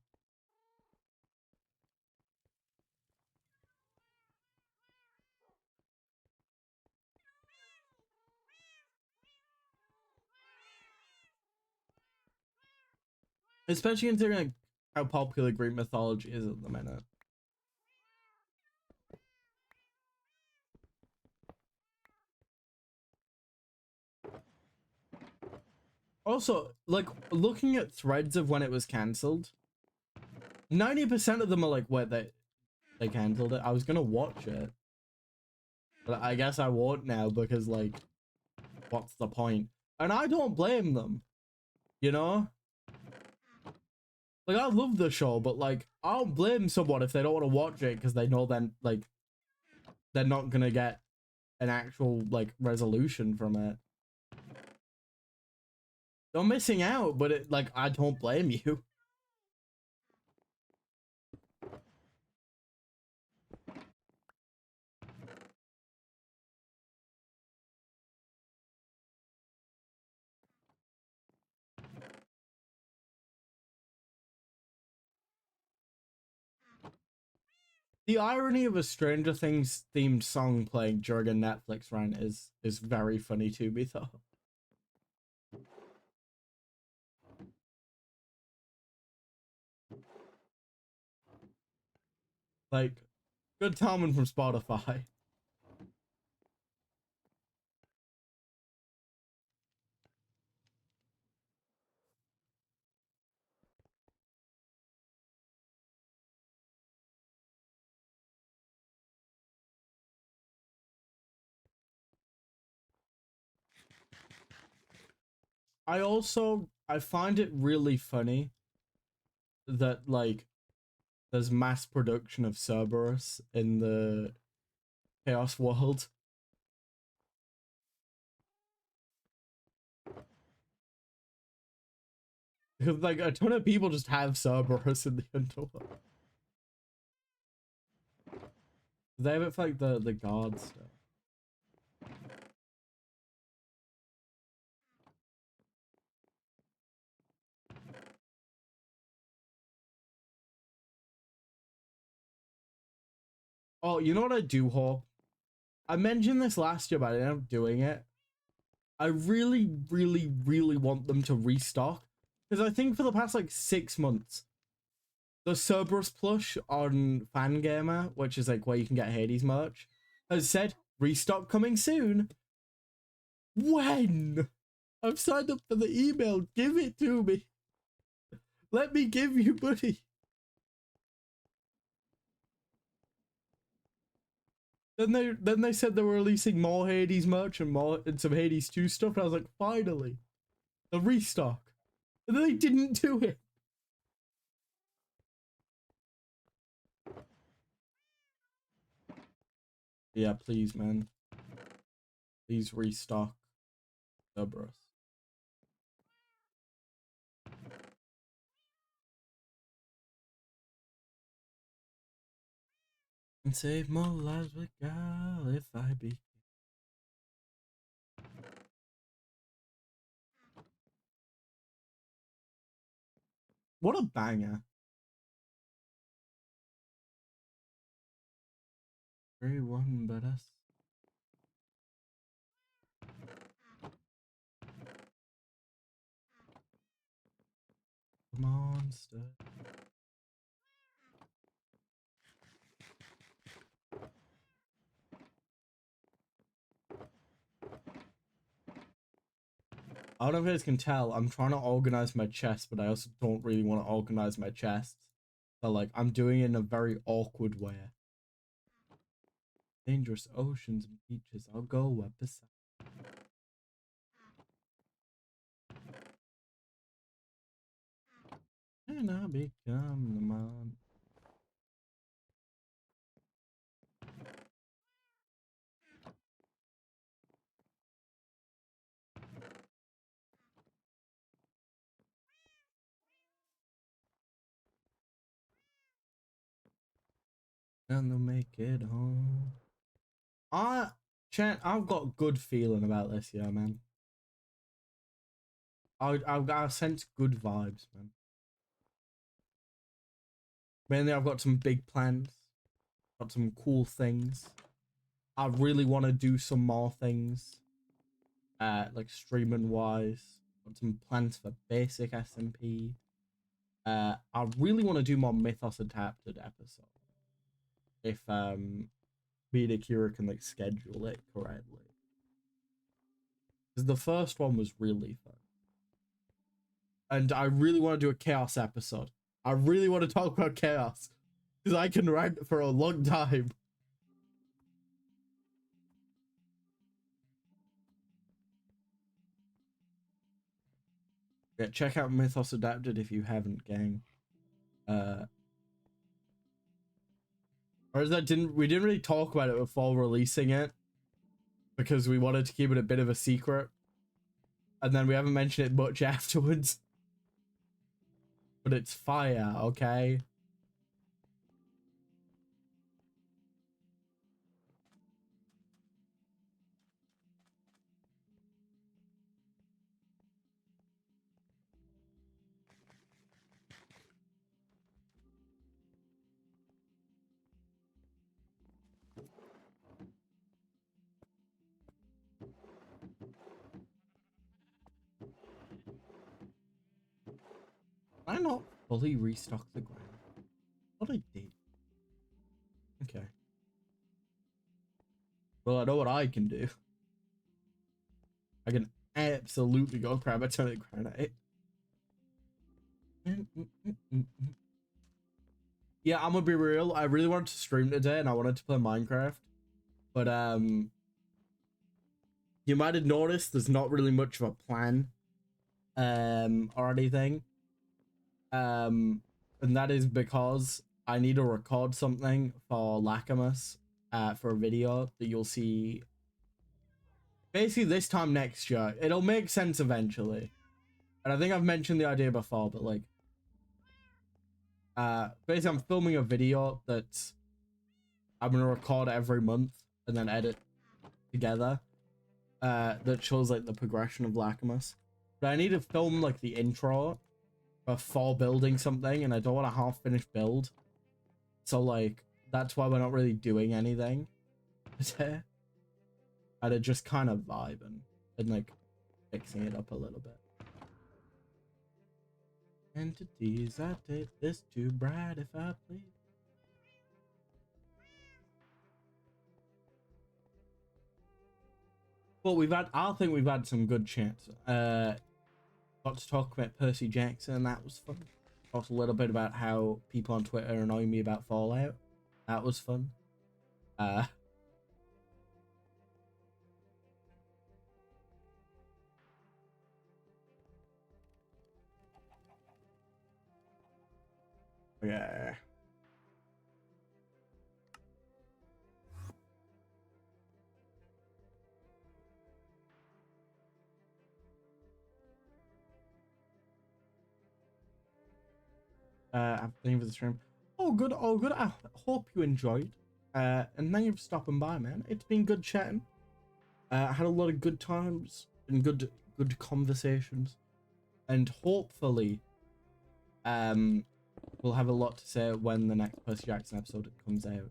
Especially considering like how popular Greek mythology is at the minute. Also, like looking at threads of when it was cancelled, 90% of them are like, wait, they cancelled it. I was gonna watch it. But I guess I won't now because like what's the point? And I don't blame them, you know? Like I love the show, but like I don't blame someone if they don't want to watch it because they know then like they're not gonna get an actual like resolution from it. They're missing out, but it like I don't blame you. The irony of a Stranger Things themed song playing during a Netflix rant is very funny to me though. Like, good timing from Spotify. I find it really funny that like there's mass production of Cerberus in the Chaos world. Because like a ton of people just have Cerberus in the underworld. They have it for like the guard stuff. Oh, you know what I do hope? I mentioned this last year, but I ended up doing it. I really, really, really want them to restock. Because I think for the past like 6 months, the Cerberus plush on Fangamer, which is like where you can get Hades merch, has said restock coming soon. When? I've signed up for the email. Give it to me. Let me give you money. Then they said they were releasing more Hades merch and some Hades 2 stuff, and I was like, finally, the restock. And then they didn't do it. Yeah, please, man. Please restock Cerberus. And save more lives with God if I be. What a banger. 3-1 but us. Monster. I don't know if you guys can tell, I'm trying to organize my chest, but I also don't really want to organize my chest. So like, I'm doing it in a very awkward way. Dangerous oceans and beaches, I'll go where beside. And I become the man. And they'll make it home. I've got a good feeling about this, yeah, man. I sense good vibes, man. Mainly, I've got some big plans, got some cool things. I really want to do some more things, like streaming wise. Got some plans for basic SMP. I really want to do more Mythos adapted episodes. If me and Akira can like schedule it correctly. Because the first one was really fun. And I really want to do a chaos episode. I really want to talk about chaos. Because I can rant for a long time. Yeah, check out Mythos Adapted if you haven't, gang. Or is that we didn't really talk about it before releasing it because we wanted to keep it a bit of a secret. And then we haven't mentioned it much afterwards. But it's fire, okay? I not fully restock the ground. What I did. Okay. Well, I know what I can do. I can absolutely go grab a ton of granite. Yeah, I'm gonna be real. I really wanted to stream today and I wanted to play Minecraft. But you might have noticed there's not really much of a plan or anything. And that is because I need to record something for Lackamus for a video that you'll see basically this time next year. It'll make sense eventually. And I think I've mentioned the idea before, but like basically I'm filming a video that I'm gonna record every month and then edit together. That shows like the progression of Lackamus. But I need to film like the intro before building something, and I don't want a half-finished build. So like that's why we're not really doing anything today. And it just kind of vibing and like fixing it up a little bit. Entities, I take this too bright if I please. Well, I think we've had some good chats. Got to talk about Percy Jackson, that was fun. Talked a little bit about how people on Twitter annoy me about Fallout. That was fun. Yeah. I'm thinking for the stream. Oh, good. Oh, good. I hope you enjoyed. And thank you for stopping by, man. It's been good chatting. I had a lot of good times and good conversations. And hopefully, we'll have a lot to say when the next Percy Jackson episode comes out.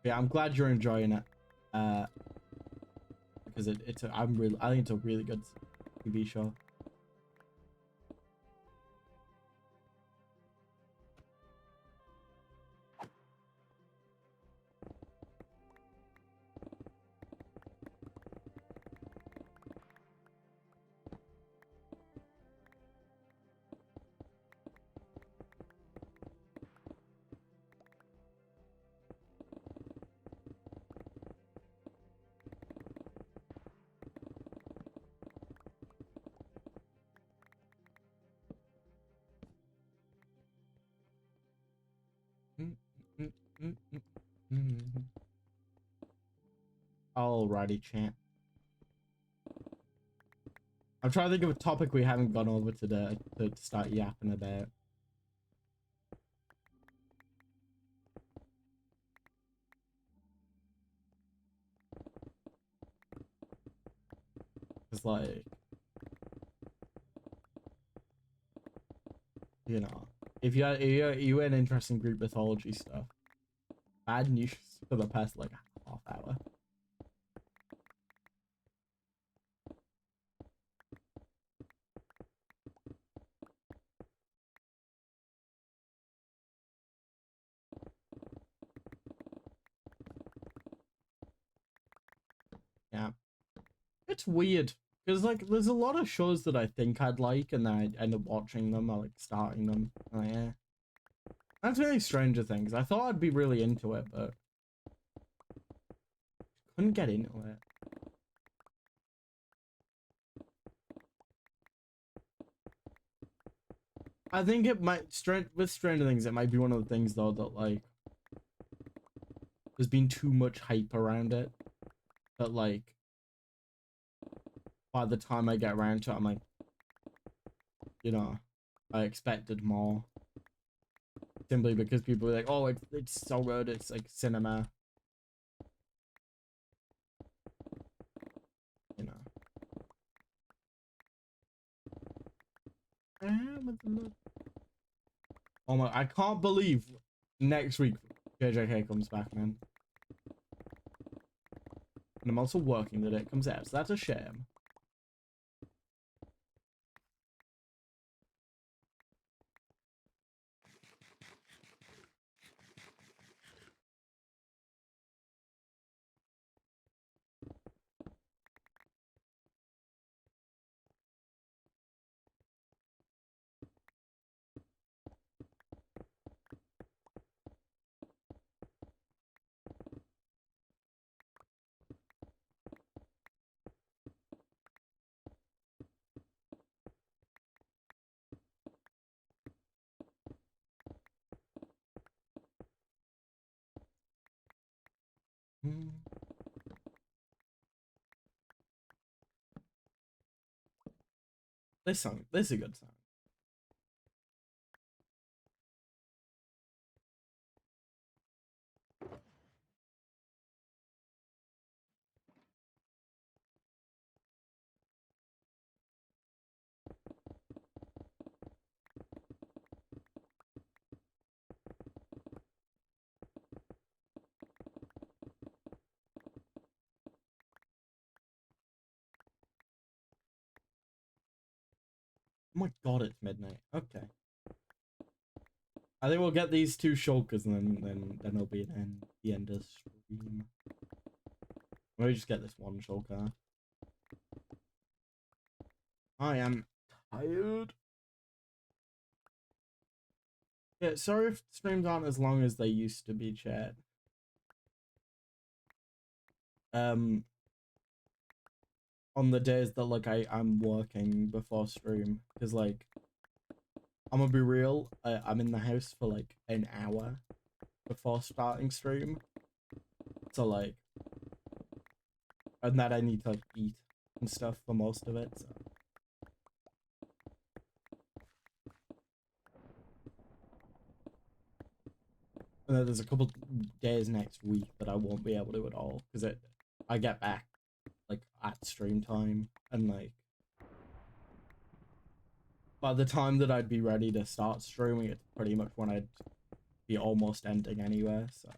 Yeah, I'm glad you're enjoying it. Because I think it's a really good TV show. Alrighty, champ. I'm trying to think of a topic we haven't gone over today to start yapping about. It's like, you know, if you had interest in Greek mythology stuff, bad news for the past like half hour. Yeah, it's weird because like there's a lot of shows that I think I'd like, and then I end up watching them or like starting them. Oh yeah, that's really Stranger Things. I thought I'd be really into it, but couldn't get into it. I think it might with Stranger Things. It might be one of the things though that like there's been too much hype around it. That like by the time I get around to it, I'm like, you know, I expected more. Simply because people are like, oh, it's so good. It's like cinema. You know. Oh my! I can't believe next week JJK comes back, man. And I'm also working the day it comes out, so that's a shame. Hmm. This is a good song. Oh my god, it's midnight. Okay. I think we'll get these two shulkers and then it'll be the end of the stream. Maybe just get this one shulker. I am tired. Yeah, sorry if streams aren't as long as they used to be, chat. On the days that like I'm working before stream, because like I'm gonna be real, I'm in the house for like an hour before starting stream, so like, and that I need to like eat and stuff for most of it. So. And then there's a couple days next week that I won't be able to at all because I get back like at stream time, and like by the time that I'd be ready to start streaming, it's pretty much when I'd be almost ending anyway. So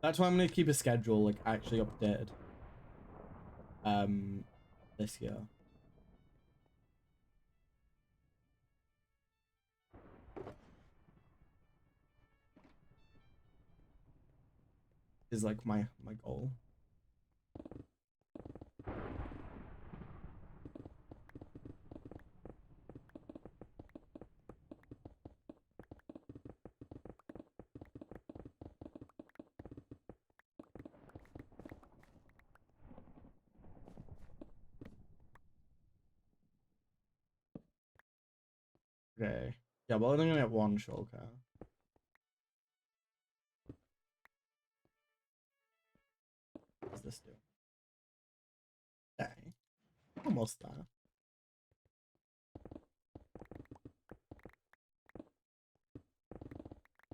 that's why I'm gonna keep a schedule like actually updated. This year. Is like my goal. Okay. Yeah, well, I'm gonna get one shulker. What's this do? Okay. Almost there.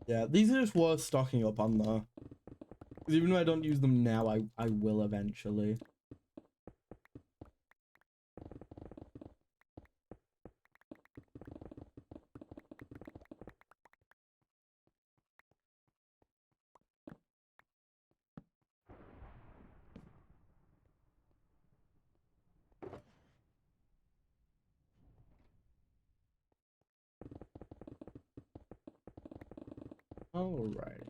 Yeah, these are just worth stocking up on though. Because even though I don't use them now, I will eventually. Alrighty.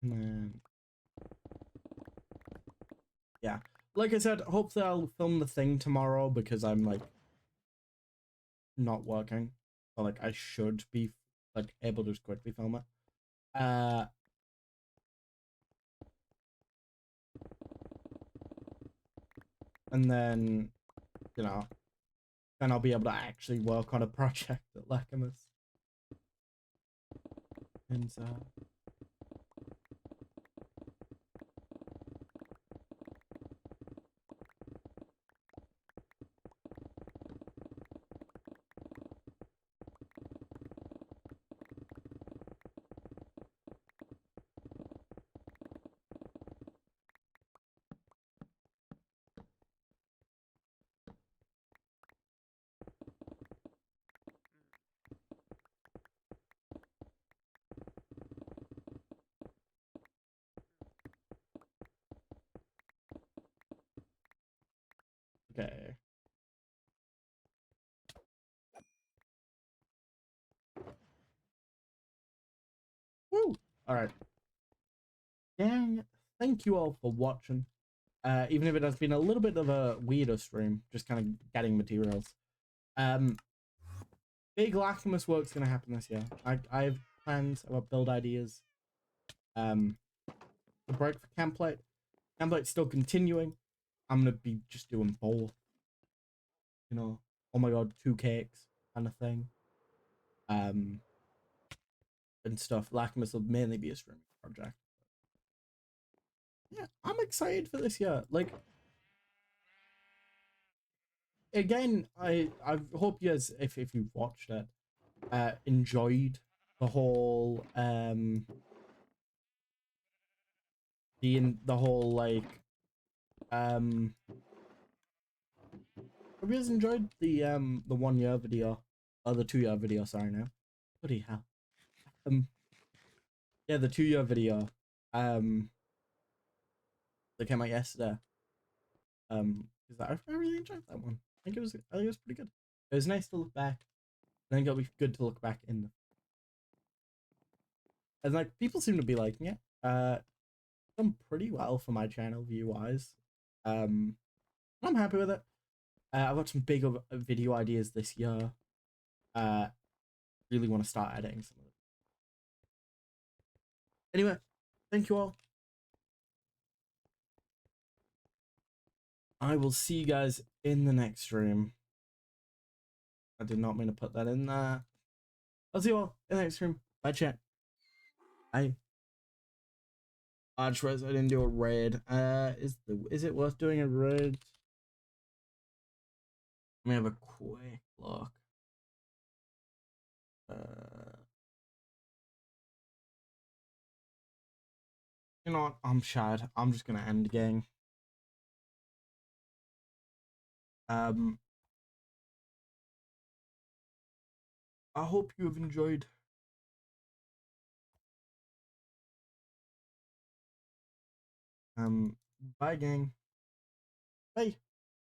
And then, yeah. Like I said, hopefully I'll film the thing tomorrow because I'm like not working. Or like I should be like able to just quickly film it. And then, you know, then I'll be able to actually work on a project at Lacamus. And All right. Gang, thank you all for watching. Even if it has been a little bit of a weirder stream, just kind of getting materials. Um, big Lacrimus work's gonna happen this year. I have plans about build ideas. The break for Camplate. Camplate's still continuing. I'm gonna be just doing both. You know, oh my god, 2 cakes kind of thing. And stuff. Lacrimus will mainly be a streaming project. Yeah, I'm excited for this year. Like, again, I hope you guys, if you've watched it, enjoyed the whole the whole like hope you guys enjoyed the 1 year video, or the 2 year video. Sorry now, bloody hell. Yeah, the 2 year video that came out yesterday. Because I really enjoyed that one. I think it was pretty good. It was nice to look back. I think it'll be good to look back in. And like people seem to be liking it. Done pretty well for my channel view wise. I'm happy with it. I've got some big video ideas this year. Really want to start editing some of it. Anyway, thank you all. I will see you guys in the next stream. I did not mean to put that in there. I'll see you all in the next stream. Bye, chat. Bye. Archways, I didn't do a raid. Is it worth doing a raid? Let me have a quick look. You know what? I'm sad. I'm just gonna end the game. I hope you have enjoyed. Bye, gang. Bye.